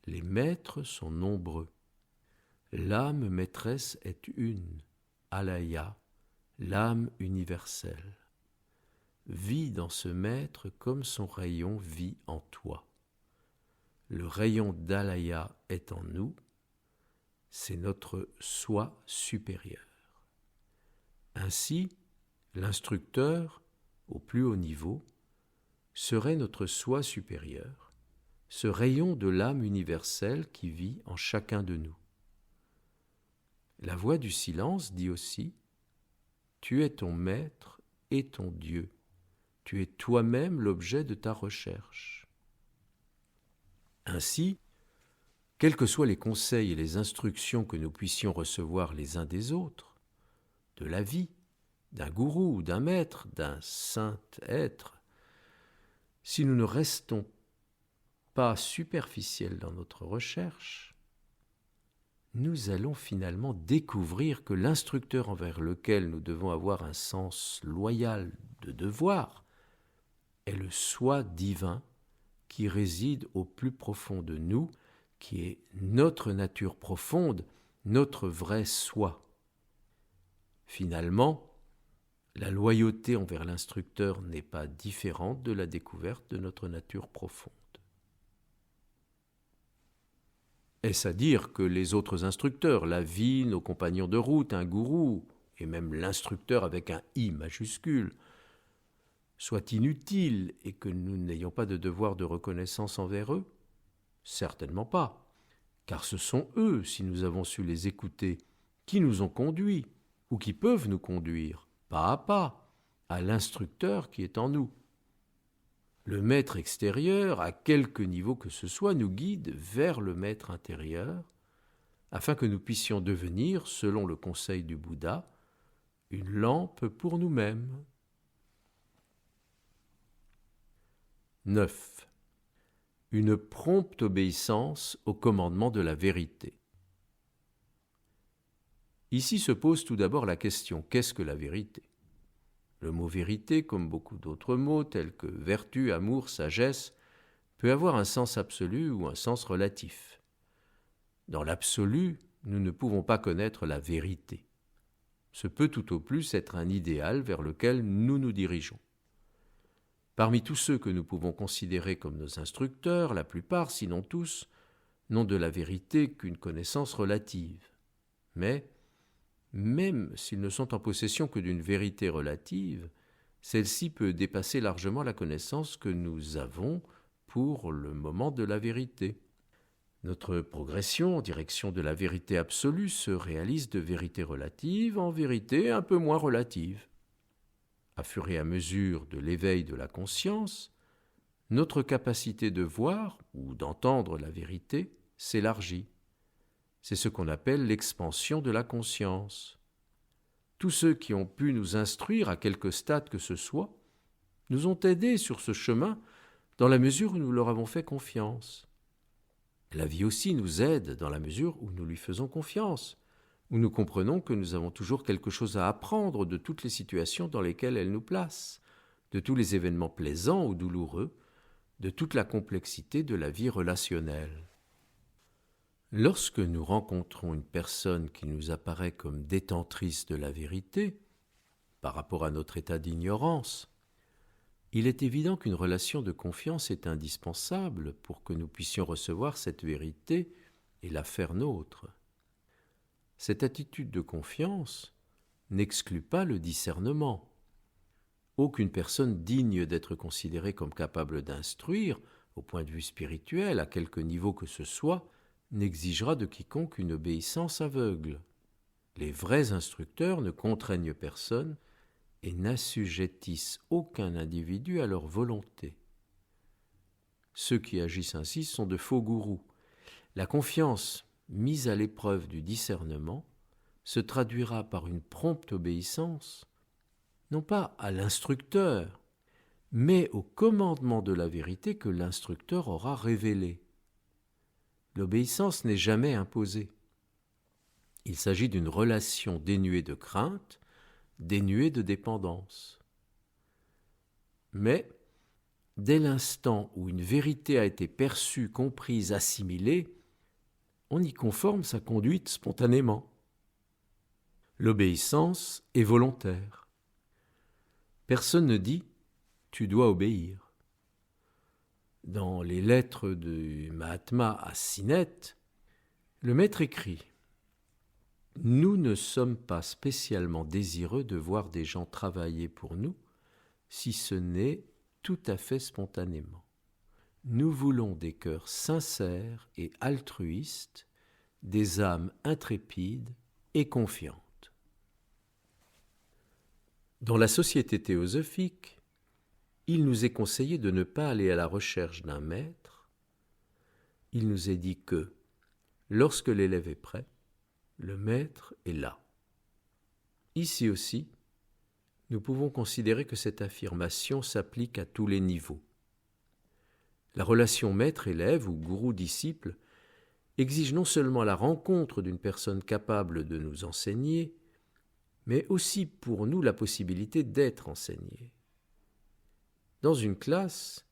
Les maîtres sont nombreux. L'âme maîtresse est une, Alaya, l'âme universelle. Vis dans ce maître comme son rayon vit en toi. Le rayon d'Alaya est en nous, c'est notre soi supérieur. Ainsi, l'instructeur, au plus haut niveau, serait notre soi supérieur, ce rayon de l'âme universelle qui vit en chacun de nous. La voix du silence dit aussi « Tu es ton maître et ton Dieu, tu es toi-même l'objet de ta recherche. » Ainsi, quels que soient les conseils et les instructions que nous puissions recevoir les uns des autres, de la vie, d'un gourou, d'un maître, d'un saint être, si nous ne restons pas superficiels dans notre recherche, nous allons finalement découvrir que l'instructeur envers lequel nous devons avoir un sens loyal de devoir est le soi divin qui réside au plus profond de nous, qui est notre nature profonde, notre vrai soi. Finalement, la loyauté envers l'instructeur n'est pas différente de la découverte de notre nature profonde. Est-ce à dire que les autres instructeurs, la vie, nos compagnons de route, un gourou, et même l'instructeur avec un I majuscule, soient inutiles et que nous n'ayons pas de devoir de reconnaissance envers eux? Certainement pas, car ce sont eux, si nous avons su les écouter, qui nous ont conduits, ou qui peuvent nous conduire, pas à l'instructeur qui est en nous. Le maître extérieur, à quelque niveau que ce soit, nous guide vers le maître intérieur, afin que nous puissions devenir, selon le conseil du Bouddha, une lampe pour nous-mêmes. 9. Une prompte obéissance au commandement de la vérité. Ici se pose tout d'abord la question, qu'est-ce que la vérité ? Le mot vérité, comme beaucoup d'autres mots tels que vertu, amour, sagesse, peut avoir un sens absolu ou un sens relatif. Dans l'absolu, nous ne pouvons pas connaître la vérité. Ce peut tout au plus être un idéal vers lequel nous nous dirigeons. Parmi tous ceux que nous pouvons considérer comme nos instructeurs, la plupart, sinon tous, n'ont de la vérité qu'une connaissance relative. Mais, même s'ils ne sont en possession que d'une vérité relative, celle-ci peut dépasser largement la connaissance que nous avons pour le moment de la vérité. Notre progression en direction de la vérité absolue se réalise de vérité relative en vérité un peu moins relative. À fur et à mesure de l'éveil de la conscience, notre capacité de voir ou d'entendre la vérité s'élargit. C'est ce qu'on appelle l'expansion de la conscience. Tous ceux qui ont pu nous instruire à quelque stade que ce soit nous ont aidés sur ce chemin dans la mesure où nous leur avons fait confiance. La vie aussi nous aide dans la mesure où nous lui faisons confiance, où nous comprenons que nous avons toujours quelque chose à apprendre de toutes les situations dans lesquelles elle nous place, de tous les événements plaisants ou douloureux, de toute la complexité de la vie relationnelle. Lorsque nous rencontrons une personne qui nous apparaît comme détentrice de la vérité, par rapport à notre état d'ignorance, il est évident qu'une relation de confiance est indispensable pour que nous puissions recevoir cette vérité et la faire nôtre. Cette attitude de confiance n'exclut pas le discernement. Aucune personne digne d'être considérée comme capable d'instruire, au point de vue spirituel, à quelque niveau que ce soit, n'exigera de quiconque une obéissance aveugle. Les vrais instructeurs ne contraignent personne et n'assujettissent aucun individu à leur volonté. Ceux qui agissent ainsi sont de faux gourous. La confiance mise à l'épreuve du discernement se traduira par une prompte obéissance, non pas à l'instructeur, mais au commandement de la vérité que l'instructeur aura révélé. L'obéissance n'est jamais imposée. Il s'agit d'une relation dénuée de crainte, dénuée de dépendance. Mais, dès l'instant où une vérité a été perçue, comprise, assimilée, on y conforme sa conduite spontanément. L'obéissance est volontaire. Personne ne dit « tu dois obéir ». Dans les lettres du Mahatma à Sinet, le maître écrit « Nous ne sommes pas spécialement désireux de voir des gens travailler pour nous, si ce n'est tout à fait spontanément. Nous voulons des cœurs sincères et altruistes, des âmes intrépides et confiantes. » Dans la société théosophique, il nous est conseillé de ne pas aller à la recherche d'un maître. Il nous est dit que, lorsque l'élève est prêt, le maître est là. Ici aussi, nous pouvons considérer que cette affirmation s'applique à tous les niveaux. La relation maître-élève ou gourou-disciple exige non seulement la rencontre d'une personne capable de nous enseigner, mais aussi pour nous la possibilité d'être enseignés. Dans une classe,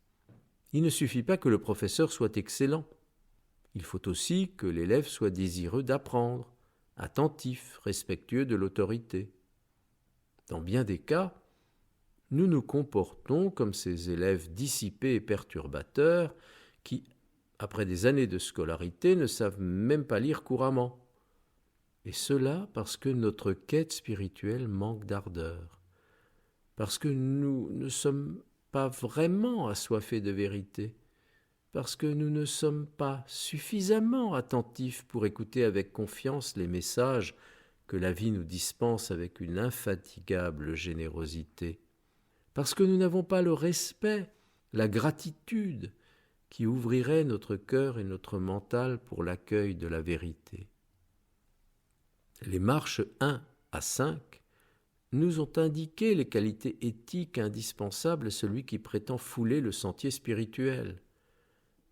il ne suffit pas que le professeur soit excellent. Il faut aussi que l'élève soit désireux d'apprendre, attentif, respectueux de l'autorité. Dans bien des cas, nous nous comportons comme ces élèves dissipés et perturbateurs qui, après des années de scolarité, ne savent même pas lire couramment. Et cela parce que notre quête spirituelle manque d'ardeur, parce que nous ne sommes pas vraiment assoiffés de vérité, parce que nous ne sommes pas suffisamment attentifs pour écouter avec confiance les messages que la vie nous dispense avec une infatigable générosité, parce que nous n'avons pas le respect, la gratitude qui ouvrirait notre cœur et notre mental pour l'accueil de la vérité. Les marches 1 à 5 nous ont indiqué les qualités éthiques indispensables à celui qui prétend fouler le sentier spirituel.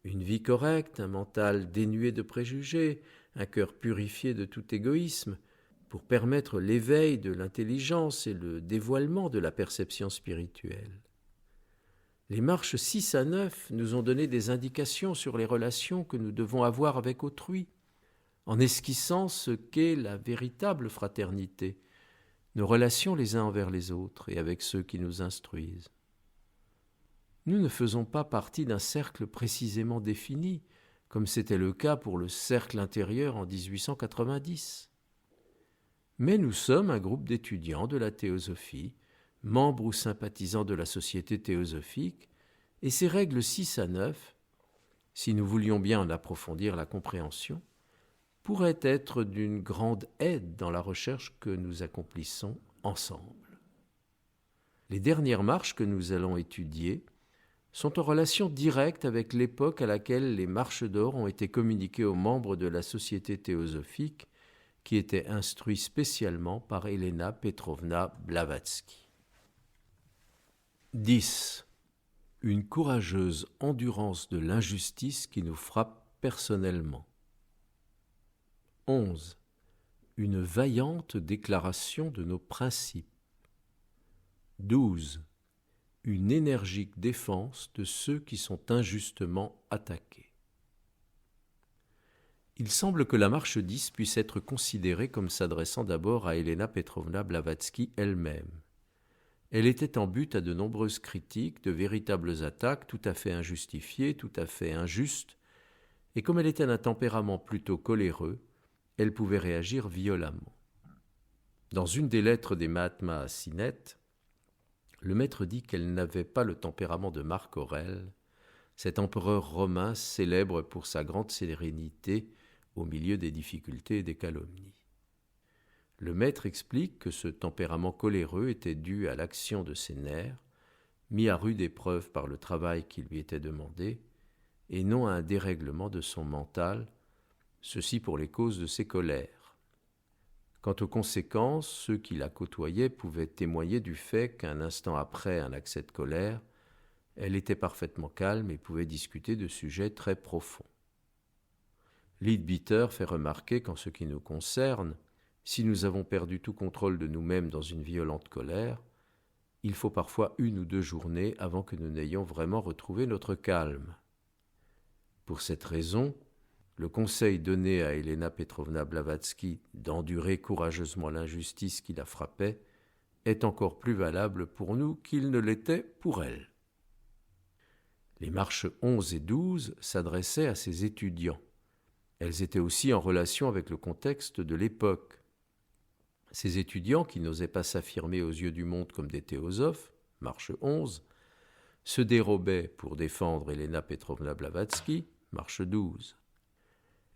Une vie correcte, un mental dénué de préjugés, un cœur purifié de tout égoïsme, pour permettre l'éveil de l'intelligence et le dévoilement de la perception spirituelle. Les marches 6 à 9 nous ont donné des indications sur les relations que nous devons avoir avec autrui, en esquissant ce qu'est la véritable fraternité, nos relations les uns envers les autres et avec ceux qui nous instruisent. Nous ne faisons pas partie d'un cercle précisément défini, comme c'était le cas pour le cercle intérieur en 1890. Mais nous sommes un groupe d'étudiants de la théosophie, membres ou sympathisants de la société théosophique, et ces règles 6 à 9 si nous voulions bien en approfondir la compréhension, pourrait être d'une grande aide dans la recherche que nous accomplissons ensemble. Les dernières marches que nous allons étudier sont en relation directe avec l'époque à laquelle les marches d'or ont été communiquées aux membres de la Société théosophique qui étaient instruits spécialement par Elena Petrovna Blavatsky. 10. Une courageuse endurance de l'injustice qui nous frappe personnellement. 11. Une vaillante déclaration de nos principes. 12. Une énergique défense de ceux qui sont injustement attaqués. Il semble que la marche 10 puisse être considérée comme s'adressant d'abord à Elena Petrovna Blavatsky elle-même. Elle était en butte à de nombreuses critiques, de véritables attaques tout à fait injustifiées, tout à fait injustes, et comme elle était d'un tempérament plutôt coléreux, elle pouvait réagir violemment. Dans une des lettres des Mahatmas à Sinette, le maître dit qu'elle n'avait pas le tempérament de Marc Aurèle, cet empereur romain célèbre pour sa grande sérénité au milieu des difficultés et des calomnies. Le maître explique que ce tempérament coléreux était dû à l'action de ses nerfs, mis à rude épreuve par le travail qui lui était demandé, et non à un dérèglement de son mental, ceci pour les causes de ses colères. Quant aux conséquences, ceux qui la côtoyaient pouvaient témoigner du fait qu'un instant après un accès de colère, elle était parfaitement calme et pouvait discuter de sujets très profonds. Leadbeater fait remarquer qu'en ce qui nous concerne, si nous avons perdu tout contrôle de nous-mêmes dans une violente colère, il faut parfois 1 ou 2 journées avant que nous n'ayons vraiment retrouvé notre calme. Pour cette raison, le conseil donné à Elena Petrovna Blavatsky d'endurer courageusement l'injustice qui la frappait est encore plus valable pour nous qu'il ne l'était pour elle. Les marches 11 et 12 s'adressaient à ses étudiants. Elles étaient aussi en relation avec le contexte de l'époque. Ces étudiants, qui n'osaient pas s'affirmer aux yeux du monde comme des théosophes, marche 11, se dérobaient pour défendre Elena Petrovna Blavatsky, marche 12.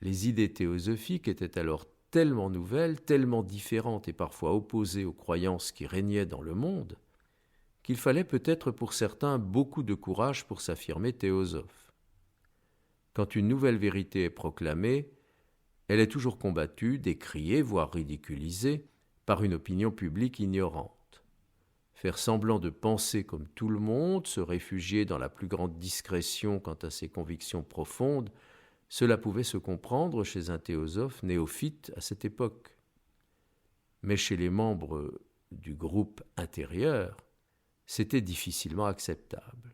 Les idées théosophiques étaient alors tellement nouvelles, tellement différentes et parfois opposées aux croyances qui régnaient dans le monde, qu'il fallait peut-être pour certains beaucoup de courage pour s'affirmer théosophe. Quand une nouvelle vérité est proclamée, elle est toujours combattue, décriée, voire ridiculisée, par une opinion publique ignorante. Faire semblant de penser comme tout le monde, se réfugier dans la plus grande discrétion quant à ses convictions profondes, cela pouvait se comprendre chez un théosophe néophyte à cette époque. Mais chez les membres du groupe intérieur, c'était difficilement acceptable.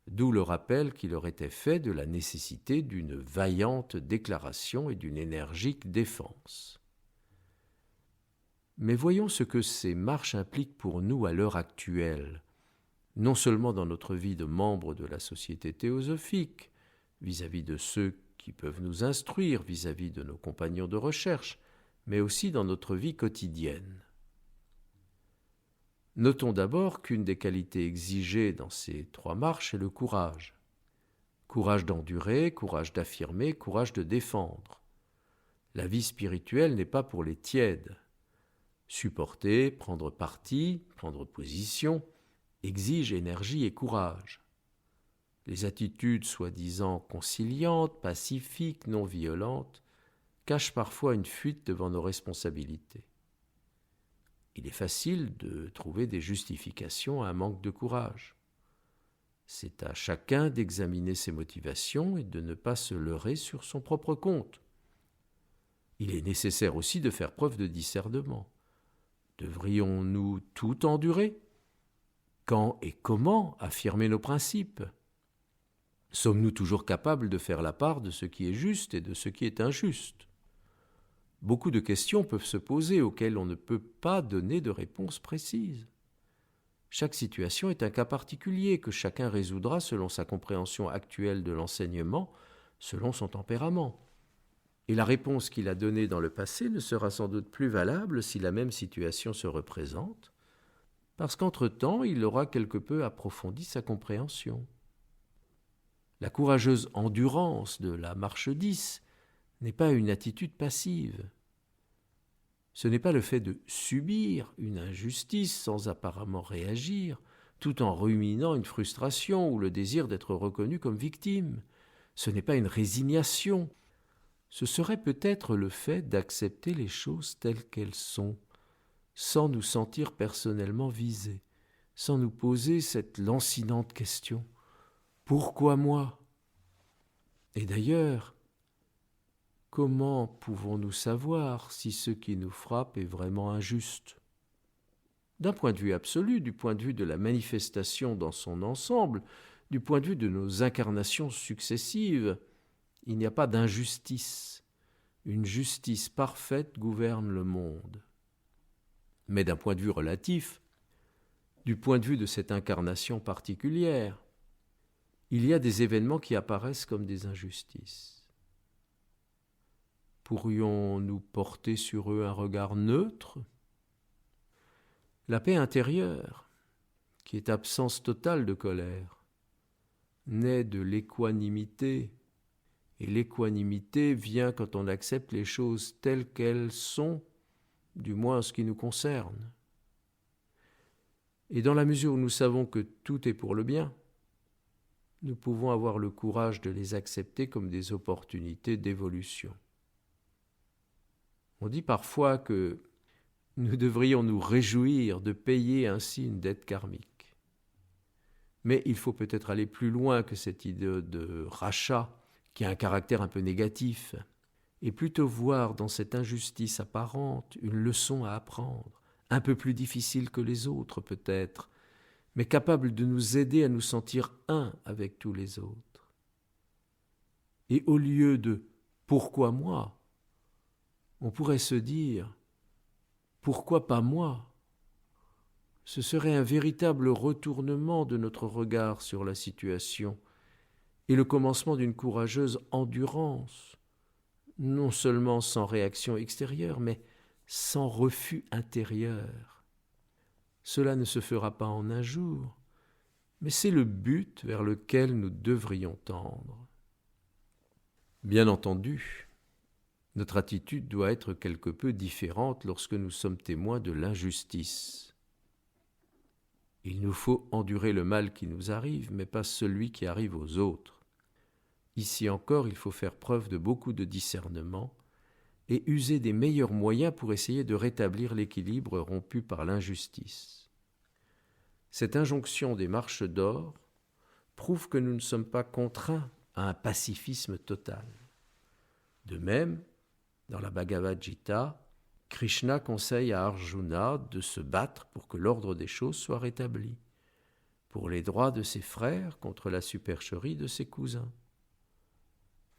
D'où le rappel qui leur était fait de la nécessité d'une vaillante déclaration et d'une énergique défense. Mais voyons ce que ces marches impliquent pour nous à l'heure actuelle, non seulement dans notre vie de membres de la Société théosophique, vis-à-vis de ceux qui peuvent nous instruire, vis-à-vis de nos compagnons de recherche, mais aussi dans notre vie quotidienne. Notons d'abord qu'une des qualités exigées dans ces 3 marches est le courage. Courage d'endurer, courage d'affirmer, courage de défendre. La vie spirituelle n'est pas pour les tièdes. Supporter, prendre parti, prendre position, exige énergie et courage. Les attitudes soi-disant conciliantes, pacifiques, non violentes, cachent parfois une fuite devant nos responsabilités. Il est facile de trouver des justifications à un manque de courage. C'est à chacun d'examiner ses motivations et de ne pas se leurrer sur son propre compte. Il est nécessaire aussi de faire preuve de discernement. Devrions-nous tout endurer ? Quand et comment affirmer nos principes ? Sommes-nous toujours capables de faire la part de ce qui est juste et de ce qui est injuste ? Beaucoup de questions peuvent se poser auxquelles on ne peut pas donner de réponse précise. Chaque situation est un cas particulier que chacun résoudra selon sa compréhension actuelle de l'enseignement, selon son tempérament. Et la réponse qu'il a donnée dans le passé ne sera sans doute plus valable si la même situation se représente, parce qu'entre-temps, il aura quelque peu approfondi sa compréhension. La courageuse endurance de la marche 10 n'est pas une attitude passive. Ce n'est pas le fait de subir une injustice sans apparemment réagir, tout en ruminant une frustration ou le désir d'être reconnu comme victime. Ce n'est pas une résignation. Ce serait peut-être le fait d'accepter les choses telles qu'elles sont, sans nous sentir personnellement visés, sans nous poser cette lancinante question. Pourquoi moi ? Et d'ailleurs, comment pouvons-nous savoir si ce qui nous frappe est vraiment injuste ? D'un point de vue absolu, du point de vue de la manifestation dans son ensemble, du point de vue de nos incarnations successives, il n'y a pas d'injustice. Une justice parfaite gouverne le monde. Mais d'un point de vue relatif, du point de vue de cette incarnation particulière, il y a des événements qui apparaissent comme des injustices. Pourrions-nous porter sur eux un regard neutre ? La paix intérieure, qui est absence totale de colère, naît de l'équanimité, et l'équanimité vient quand on accepte les choses telles qu'elles sont, du moins en ce qui nous concerne. Et dans la mesure où nous savons que tout est pour le bien, nous pouvons avoir le courage de les accepter comme des opportunités d'évolution. On dit parfois que nous devrions nous réjouir de payer ainsi une dette karmique. Mais il faut peut-être aller plus loin que cette idée de rachat, qui a un caractère un peu négatif, et plutôt voir dans cette injustice apparente une leçon à apprendre, un peu plus difficile que les autres peut-être, mais capable de nous aider à nous sentir un avec tous les autres. Et au lieu de « pourquoi moi ?», on pourrait se dire « pourquoi pas moi ?» Ce serait un véritable retournement de notre regard sur la situation et le commencement d'une courageuse endurance, non seulement sans réaction extérieure, mais sans refus intérieur. Cela ne se fera pas en un jour, mais c'est le but vers lequel nous devrions tendre. Bien entendu, notre attitude doit être quelque peu différente lorsque nous sommes témoins de l'injustice. Il nous faut endurer le mal qui nous arrive, mais pas celui qui arrive aux autres. Ici encore, il faut faire preuve de beaucoup de discernement et user des meilleurs moyens pour essayer de rétablir l'équilibre rompu par l'injustice. Cette injonction des marches d'or prouve que nous ne sommes pas contraints à un pacifisme total. De même, dans la Bhagavad Gita, Krishna conseille à Arjuna de se battre pour que l'ordre des choses soit rétabli, pour les droits de ses frères contre la supercherie de ses cousins.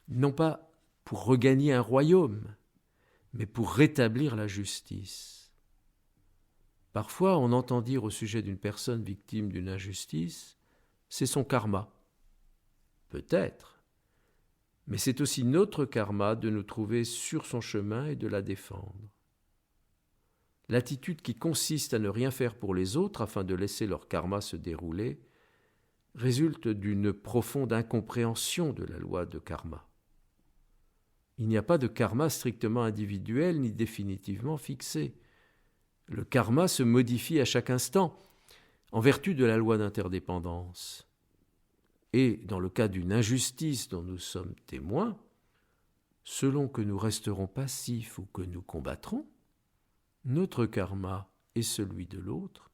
Non pas pour regagner un royaume, mais pour rétablir la justice. Parfois, on entend dire au sujet d'une personne victime d'une injustice, c'est son karma. Peut-être, mais c'est aussi notre karma de nous trouver sur son chemin et de la défendre. L'attitude qui consiste à ne rien faire pour les autres afin de laisser leur karma se dérouler résulte d'une profonde incompréhension de la loi de karma. Il n'y a pas de karma strictement individuel ni définitivement fixé. Le karma se modifie à chaque instant, en vertu de la loi d'interdépendance. Et dans le cas d'une injustice dont nous sommes témoins, selon que nous resterons passifs ou que nous combattrons, notre karma et celui de l'autre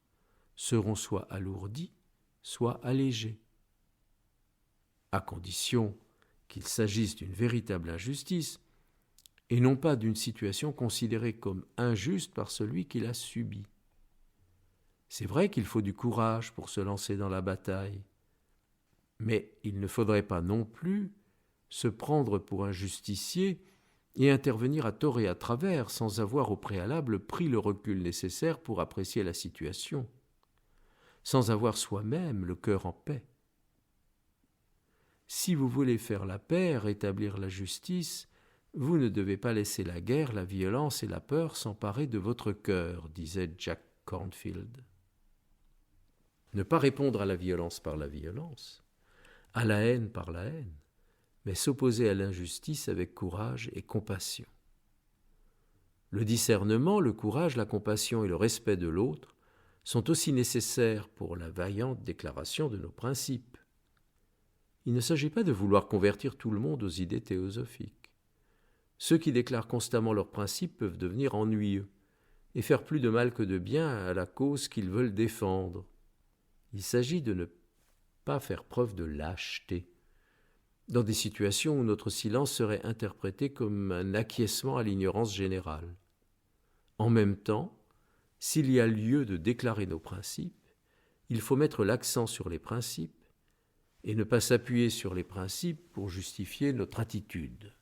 seront soit alourdis, soit allégés, à condition qu'il s'agisse d'une véritable injustice et non pas d'une situation considérée comme injuste par celui qui l'a subie. C'est vrai qu'il faut du courage pour se lancer dans la bataille, mais il ne faudrait pas non plus se prendre pour un justicier et intervenir à tort et à travers sans avoir au préalable pris le recul nécessaire pour apprécier la situation, sans avoir soi-même le cœur en paix. Si vous voulez faire la paix, rétablir la justice, vous ne devez pas laisser la guerre, la violence et la peur s'emparer de votre cœur, disait Jack Cornfield. Ne pas répondre à la violence par la violence, à la haine par la haine, mais s'opposer à l'injustice avec courage et compassion. Le discernement, le courage, la compassion et le respect de l'autre sont aussi nécessaires pour la vaillante déclaration de nos principes. Il ne s'agit pas de vouloir convertir tout le monde aux idées théosophiques. Ceux qui déclarent constamment leurs principes peuvent devenir ennuyeux et faire plus de mal que de bien à la cause qu'ils veulent défendre. Il s'agit de ne pas faire preuve de lâcheté, dans des situations où notre silence serait interprété comme un acquiescement à l'ignorance générale. En même temps, s'il y a lieu de déclarer nos principes, il faut mettre l'accent sur les principes et ne pas s'appuyer sur les principes pour justifier notre attitude.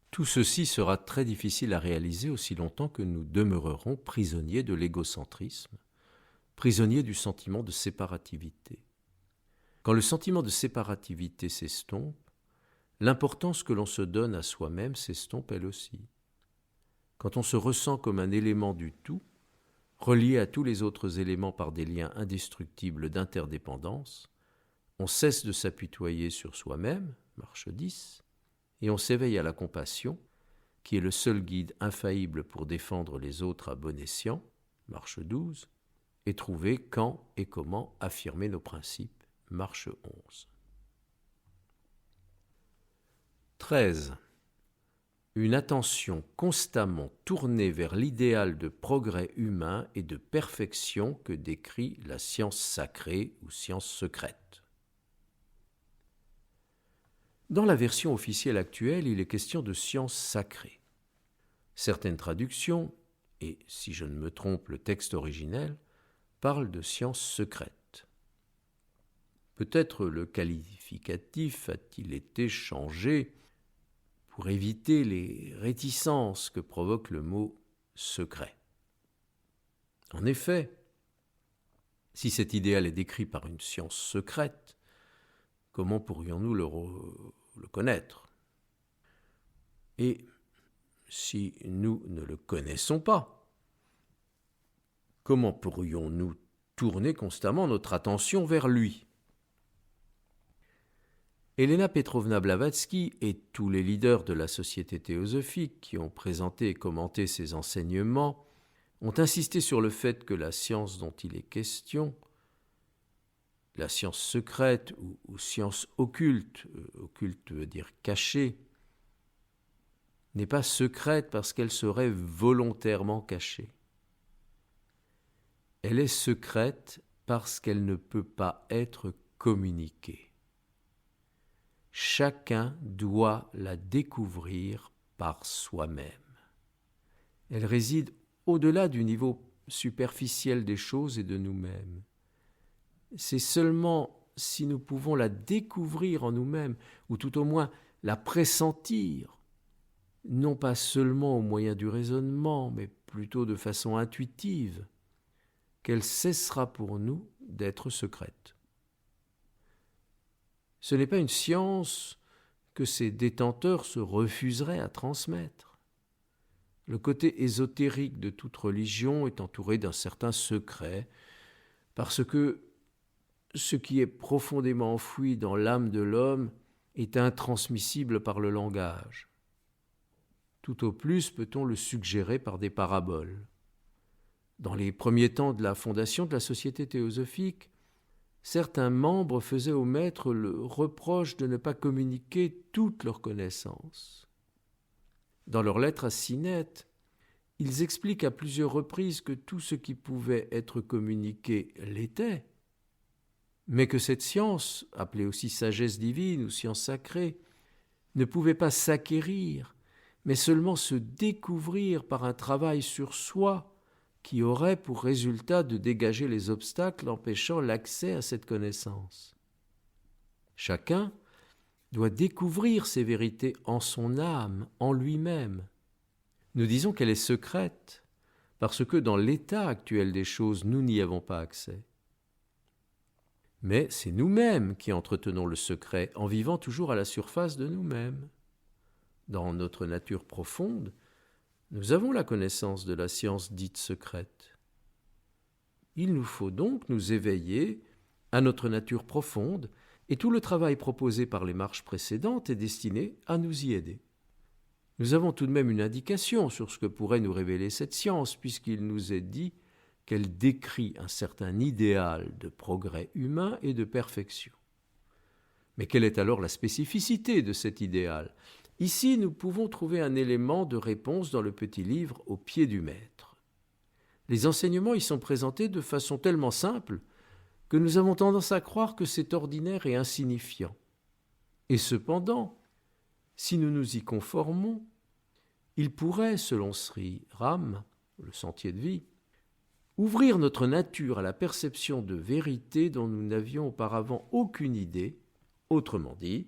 Tout ceci sera très difficile à réaliser aussi longtemps que nous demeurerons prisonniers de l'égocentrisme, prisonniers du sentiment de séparativité. Quand le sentiment de séparativité s'estompe, l'importance que l'on se donne à soi-même s'estompe elle aussi. Quand on se ressent comme un élément du tout, relié à tous les autres éléments par des liens indestructibles d'interdépendance, on cesse de s'apitoyer sur soi-même, marche 10, et on s'éveille à la compassion, qui est le seul guide infaillible pour défendre les autres à bon escient, marche 12, et trouver quand et comment affirmer nos principes, marche 11. 13. Une attention constamment tournée vers l'idéal de progrès humain et de perfection que décrit la science sacrée ou science secrète. Dans la version officielle actuelle, il est question de science sacrée. Certaines traductions, et si je ne me trompe le texte originel, parlent de science secrète. Peut-être le qualificatif a-t-il été changé pour éviter les réticences que provoque le mot « secret ». En effet, si cet idéal est décrit par une science secrète, comment pourrions-nous le connaître ? Et si nous ne le connaissons pas, comment pourrions-nous tourner constamment notre attention vers lui ? Elena Petrovna Blavatsky et tous les leaders de la société théosophique qui ont présenté et commenté ses enseignements ont insisté sur le fait que la science dont il est question, la science secrète ou science occulte, occulte veut dire cachée, n'est pas secrète parce qu'elle serait volontairement cachée. Elle est secrète parce qu'elle ne peut pas être communiquée. Chacun doit la découvrir par soi-même. Elle réside au-delà du niveau superficiel des choses et de nous-mêmes. C'est seulement si nous pouvons la découvrir en nous-mêmes, ou tout au moins la pressentir, non pas seulement au moyen du raisonnement, mais plutôt de façon intuitive, qu'elle cessera pour nous d'être secrète. Ce n'est pas une science que ses détenteurs se refuseraient à transmettre. Le côté ésotérique de toute religion est entouré d'un certain secret, parce que ce qui est profondément enfoui dans l'âme de l'homme est intransmissible par le langage. Tout au plus peut-on le suggérer par des paraboles. Dans les premiers temps de la fondation de la Société théosophique, certains membres faisaient au maître le reproche de ne pas communiquer toutes leurs connaissances. Dans leur lettre à Sinette, ils expliquent à plusieurs reprises que tout ce qui pouvait être communiqué l'était, mais que cette science, appelée aussi sagesse divine ou science sacrée, ne pouvait pas s'acquérir, mais seulement se découvrir par un travail sur soi qui aurait pour résultat de dégager les obstacles empêchant l'accès à cette connaissance. Chacun doit découvrir ces vérités en son âme, en lui-même. Nous disons qu'elle est secrète parce que dans l'état actuel des choses, nous n'y avons pas accès. Mais c'est nous-mêmes qui entretenons le secret en vivant toujours à la surface de nous-mêmes. Dans notre nature profonde, nous avons la connaissance de la science dite secrète. Il nous faut donc nous éveiller à notre nature profonde Et tout le travail proposé par les marches précédentes est destiné à nous y aider. Nous avons tout de même une indication sur ce que pourrait nous révéler cette science, puisqu'il nous est dit qu'elle décrit un certain idéal de progrès humain et de perfection. Mais quelle est alors la spécificité de cet idéal ? Ici, nous pouvons trouver un élément de réponse dans le petit livre Au pied du maître. Les enseignements y sont présentés de façon tellement simple que nous avons tendance à croire que c'est ordinaire et insignifiant. Et cependant, si nous nous y conformons, il pourrait, selon Sri Ram, le sentier de vie, ouvrir notre nature à la perception de vérité dont nous n'avions auparavant aucune idée, autrement dit,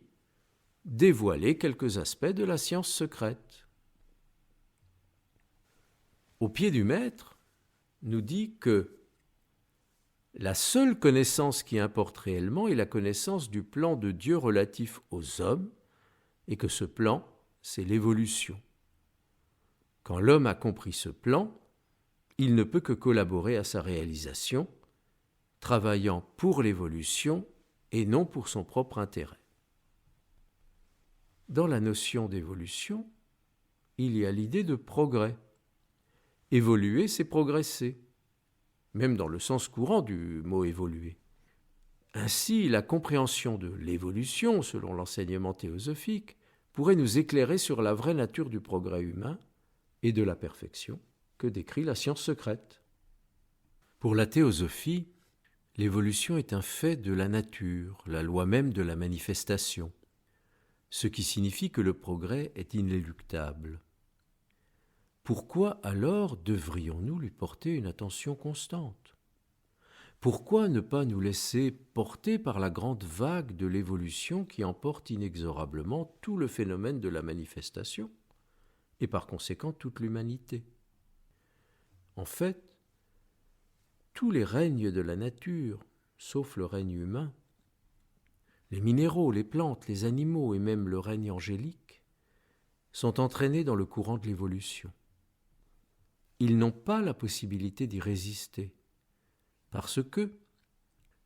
dévoiler quelques aspects de la science secrète. Au pied du maître, nous dit que la seule connaissance qui importe réellement est la connaissance du plan de Dieu relatif aux hommes, et que ce plan, c'est l'évolution. Quand l'homme a compris ce plan, il ne peut que collaborer à sa réalisation, travaillant pour l'évolution et non pour son propre intérêt. Dans la notion d'évolution, il y a l'idée de progrès. Évoluer, c'est progresser, même dans le sens courant du mot évoluer. Ainsi, la compréhension de l'évolution, selon l'enseignement théosophique, pourrait nous éclairer sur la vraie nature du progrès humain et de la perfection que décrit la science secrète. Pour la théosophie, l'évolution est un fait de la nature, la loi même de la manifestation, ce qui signifie que le progrès est inéluctable. Pourquoi alors devrions-nous lui porter une attention constante ? Pourquoi ne pas nous laisser porter par la grande vague de l'évolution qui emporte inexorablement tout le phénomène de la manifestation et par conséquent toute l'humanité ? En fait, tous les règnes de la nature, sauf le règne humain, les minéraux, les plantes, les animaux et même le règne angélique, sont entraînés dans le courant de l'évolution. Ils n'ont pas la possibilité d'y résister, parce que,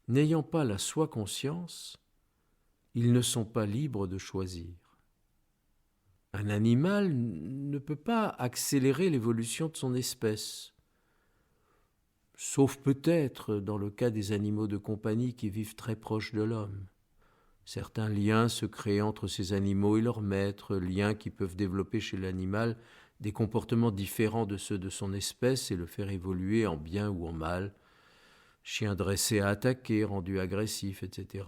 n'ayant pas la soi-conscience, ils ne sont pas libres de choisir. Un animal ne peut pas accélérer l'évolution de son espèce, sauf peut-être dans le cas des animaux de compagnie qui vivent très proches de l'homme. Certains liens se créent entre ces animaux et leurs maîtres, liens qui peuvent développer chez l'animal des comportements différents de ceux de son espèce et le faire évoluer en bien ou en mal, chien dressé à attaquer, rendu agressif, etc.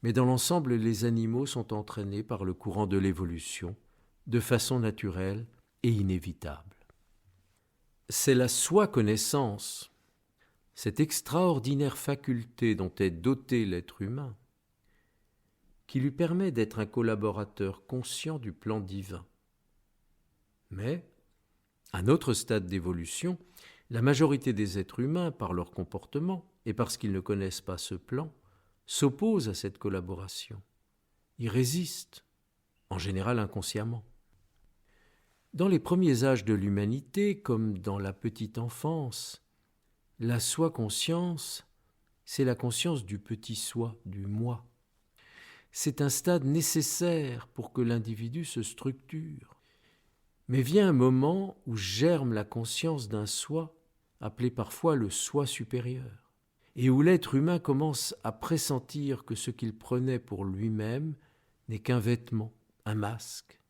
Mais dans l'ensemble, les animaux sont entraînés par le courant de l'évolution, de façon naturelle et inévitable. C'est la soi-connaissance, cette extraordinaire faculté dont est doté l'être humain, qui lui permet d'être un collaborateur conscient du plan divin. Mais, à notre stade d'évolution, la majorité des êtres humains, par leur comportement et parce qu'ils ne connaissent pas ce plan, s'opposent à cette collaboration. Ils résistent, en général inconsciemment. Dans les premiers âges de l'humanité, comme dans la petite enfance, la soi-conscience, c'est la conscience du petit soi, du moi. C'est un stade nécessaire pour que l'individu se structure. Mais vient un moment où germe la conscience d'un soi, appelé parfois le soi supérieur, et où l'être humain commence à pressentir que ce qu'il prenait pour lui-même n'est qu'un vêtement, un masque,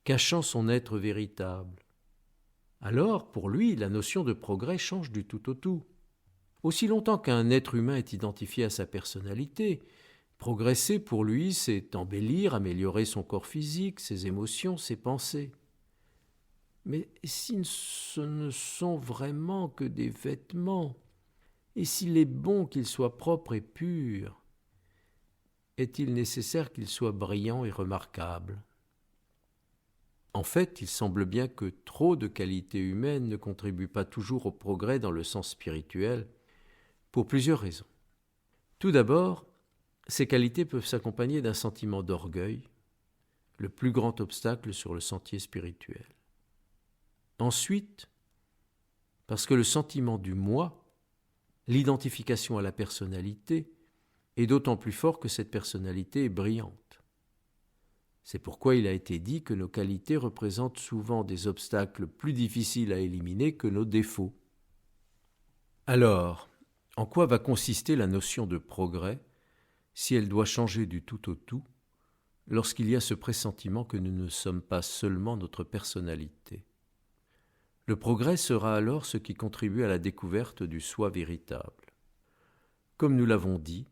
cachant son être véritable. Alors, pour lui, la notion de progrès change du tout au tout. Aussi longtemps qu'un être humain est identifié à sa personnalité, progresser pour lui, c'est embellir, améliorer son corps physique, ses émotions, ses pensées. Mais si ce ne sont vraiment que des vêtements, et s'il est bon qu'ils soient propres et purs, est-il nécessaire qu'ils soient brillants et remarquables ? En fait, il semble bien que trop de qualités humaines ne contribuent pas toujours au progrès dans le sens spirituel, pour plusieurs raisons. Tout d'abord, ces qualités peuvent s'accompagner d'un sentiment d'orgueil, le plus grand obstacle sur le sentier spirituel. Ensuite, parce que le sentiment du moi, l'identification à la personnalité, est d'autant plus fort que cette personnalité est brillante. C'est pourquoi il a été dit que nos qualités représentent souvent des obstacles plus difficiles à éliminer que nos défauts. Alors, en quoi va consister la notion de progrès si elle doit changer du tout au tout lorsqu'il y a ce pressentiment que nous ne sommes pas seulement notre personnalité? Le progrès sera alors ce qui contribue à la découverte du soi véritable. Comme nous l'avons dit,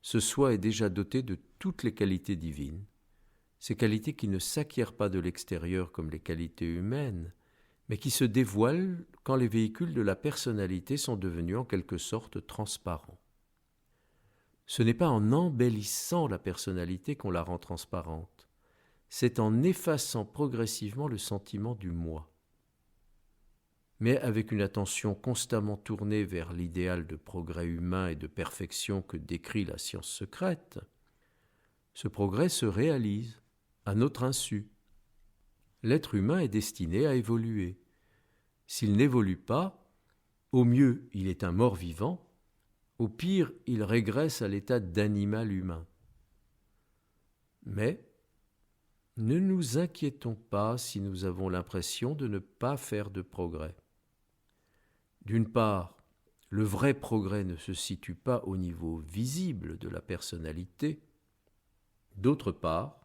ce soi est déjà doté de toutes les qualités divines, ces qualités qui ne s'acquièrent pas de l'extérieur comme les qualités humaines, mais qui se dévoilent quand les véhicules de la personnalité sont devenus en quelque sorte transparents. Ce n'est pas en embellissant la personnalité qu'on la rend transparente, c'est en effaçant progressivement le sentiment du moi. Mais avec une attention constamment tournée vers l'idéal de progrès humain et de perfection que décrit la science secrète, ce progrès se réalise à notre insu. L'être humain est destiné à évoluer. S'il n'évolue pas, au mieux il est un mort-vivant, au pire il régresse à l'état d'animal humain. Mais ne nous inquiétons pas si nous avons l'impression de ne pas faire de progrès. D'une part, le vrai progrès ne se situe pas au niveau visible de la personnalité. D'autre part,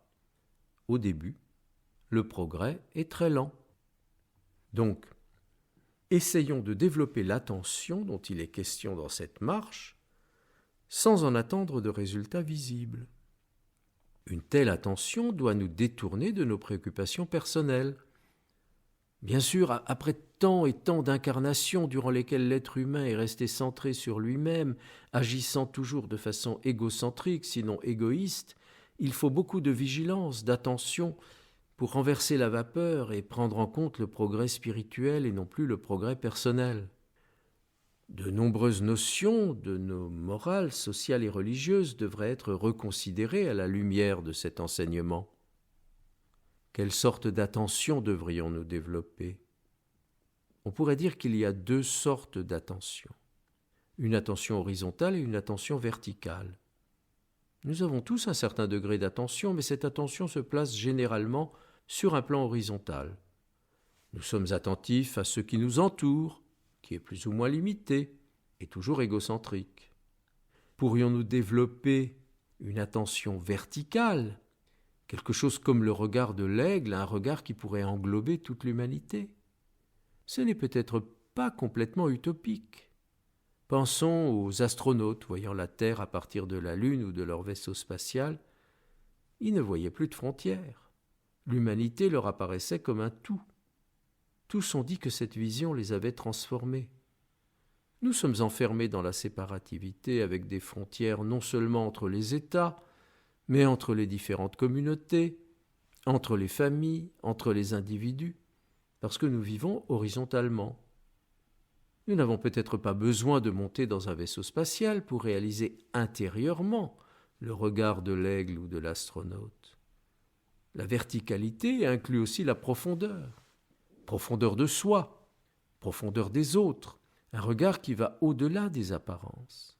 au début, le progrès est très lent. Donc, essayons de développer l'attention dont il est question dans cette marche, sans en attendre de résultats visibles. Une telle attention doit nous détourner de nos préoccupations personnelles. Bien sûr, après tant et tant d'incarnations durant lesquelles l'être humain est resté centré sur lui-même, agissant toujours de façon égocentrique, sinon égoïste, il faut beaucoup de vigilance, d'attention pour renverser la vapeur et prendre en compte le progrès spirituel et non plus le progrès personnel. De nombreuses notions de nos morales sociales et religieuses devraient être reconsidérées à la lumière de cet enseignement. Quelle sorte d'attention devrions-nous développer? On pourrait dire qu'il y a deux sortes d'attention. Une attention horizontale et une attention verticale. Nous avons tous un certain degré d'attention, mais cette attention se place généralement sur un plan horizontal. Nous sommes attentifs à ce qui nous entoure, qui est plus ou moins limité et toujours égocentrique. Pourrions-nous développer une attention verticale, quelque chose comme le regard de l'aigle, un regard qui pourrait englober toute l'humanité? Ce n'est peut-être pas complètement utopique. Pensons aux astronautes voyant la Terre à partir de la Lune ou de leur vaisseau spatial. Ils ne voyaient plus de frontières. L'humanité leur apparaissait comme un tout. Tous ont dit que cette vision les avait transformés. Nous sommes enfermés dans la séparativité avec des frontières non seulement entre les États, mais entre les différentes communautés, entre les familles, entre les individus, parce que nous vivons horizontalement. Nous n'avons peut-être pas besoin de monter dans un vaisseau spatial pour réaliser intérieurement le regard de l'aigle ou de l'astronaute. La verticalité inclut aussi la profondeur de soi, profondeur des autres, un regard qui va au-delà des apparences.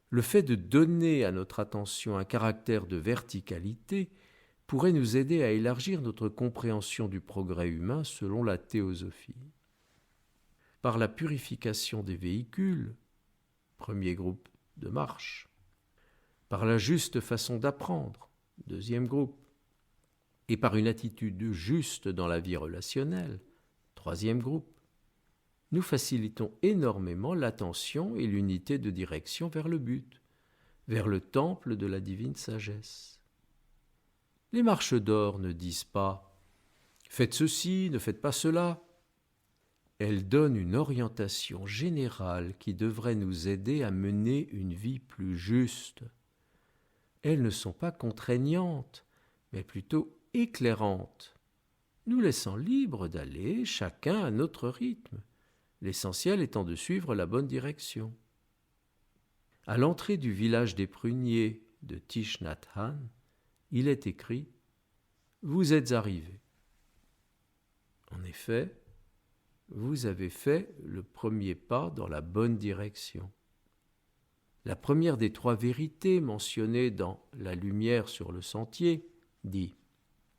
Le fait de donner à notre attention un caractère de verticalité pourrait nous aider à élargir notre compréhension du progrès humain selon la théosophie. Par la purification des véhicules, premier groupe de marche, par la juste façon d'apprendre, deuxième groupe, et par une attitude juste dans la vie relationnelle, troisième groupe, nous facilitons énormément l'attention et l'unité de direction vers le but, vers le temple de la divine sagesse. Les marches d'or ne disent pas « faites ceci, ne faites pas cela ». Elles donnent une orientation générale qui devrait nous aider à mener une vie plus juste. Elles ne sont pas contraignantes, mais plutôt éclairantes, nous laissant libres d'aller chacun à notre rythme, l'essentiel étant de suivre la bonne direction. À l'entrée du village des pruniers de Thich Nhat Hanh, il est écrit « Vous êtes arrivés ». En effet, vous avez fait le premier pas dans la bonne direction. La première des 3 vérités mentionnées dans La lumière sur le sentier dit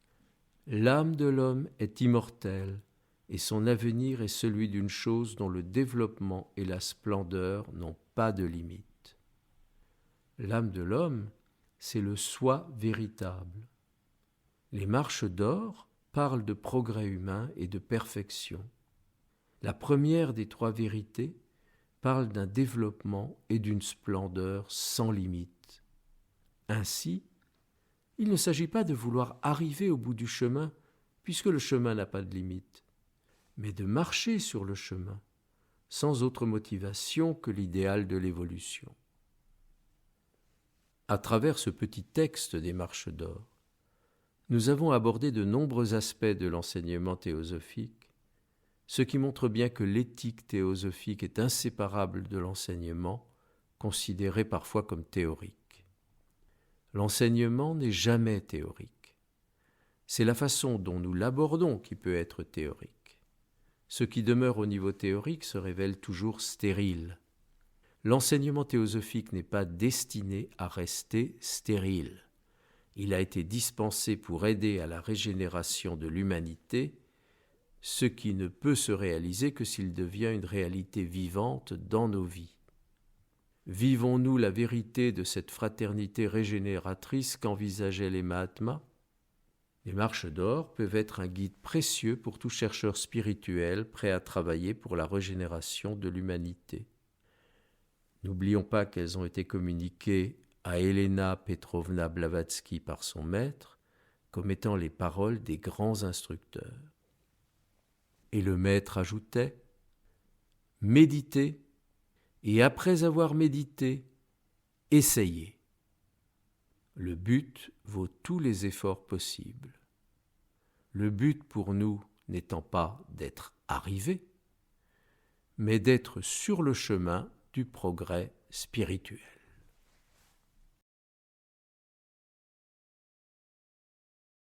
« L'âme de l'homme est immortelle et son avenir est celui d'une chose dont le développement et la splendeur n'ont pas de limite. » L'âme de l'homme, c'est le soi véritable. Les marches d'or parlent de progrès humain et de perfection. La première des 3 vérités parle d'un développement et d'une splendeur sans limite. Ainsi, il ne s'agit pas de vouloir arriver au bout du chemin, puisque le chemin n'a pas de limite, mais de marcher sur le chemin, sans autre motivation que l'idéal de l'évolution. À travers ce petit texte des Marches d'or, nous avons abordé de nombreux aspects de l'enseignement théosophique, ce qui montre bien que l'éthique théosophique est inséparable de l'enseignement, considéré parfois comme théorique. L'enseignement n'est jamais théorique. C'est la façon dont nous l'abordons qui peut être théorique. Ce qui demeure au niveau théorique se révèle toujours stérile. L'enseignement théosophique n'est pas destiné à rester stérile. Il a été dispensé pour aider à la régénération de l'humanité, ce qui ne peut se réaliser que s'il devient une réalité vivante dans nos vies. Vivons-nous la vérité de cette fraternité régénératrice qu'envisageaient les Mahatmas ? Les Marches d'or peuvent être un guide précieux pour tout chercheur spirituel prêt à travailler pour la régénération de l'humanité. N'oublions pas qu'elles ont été communiquées à Elena Petrovna Blavatsky par son maître comme étant les paroles des grands instructeurs. Et le maître ajoutait « Méditez, et après avoir médité, essayez. Le but vaut tous les efforts possibles. Le but pour nous n'étant pas d'être arrivés, mais d'être sur le chemin du progrès spirituel. »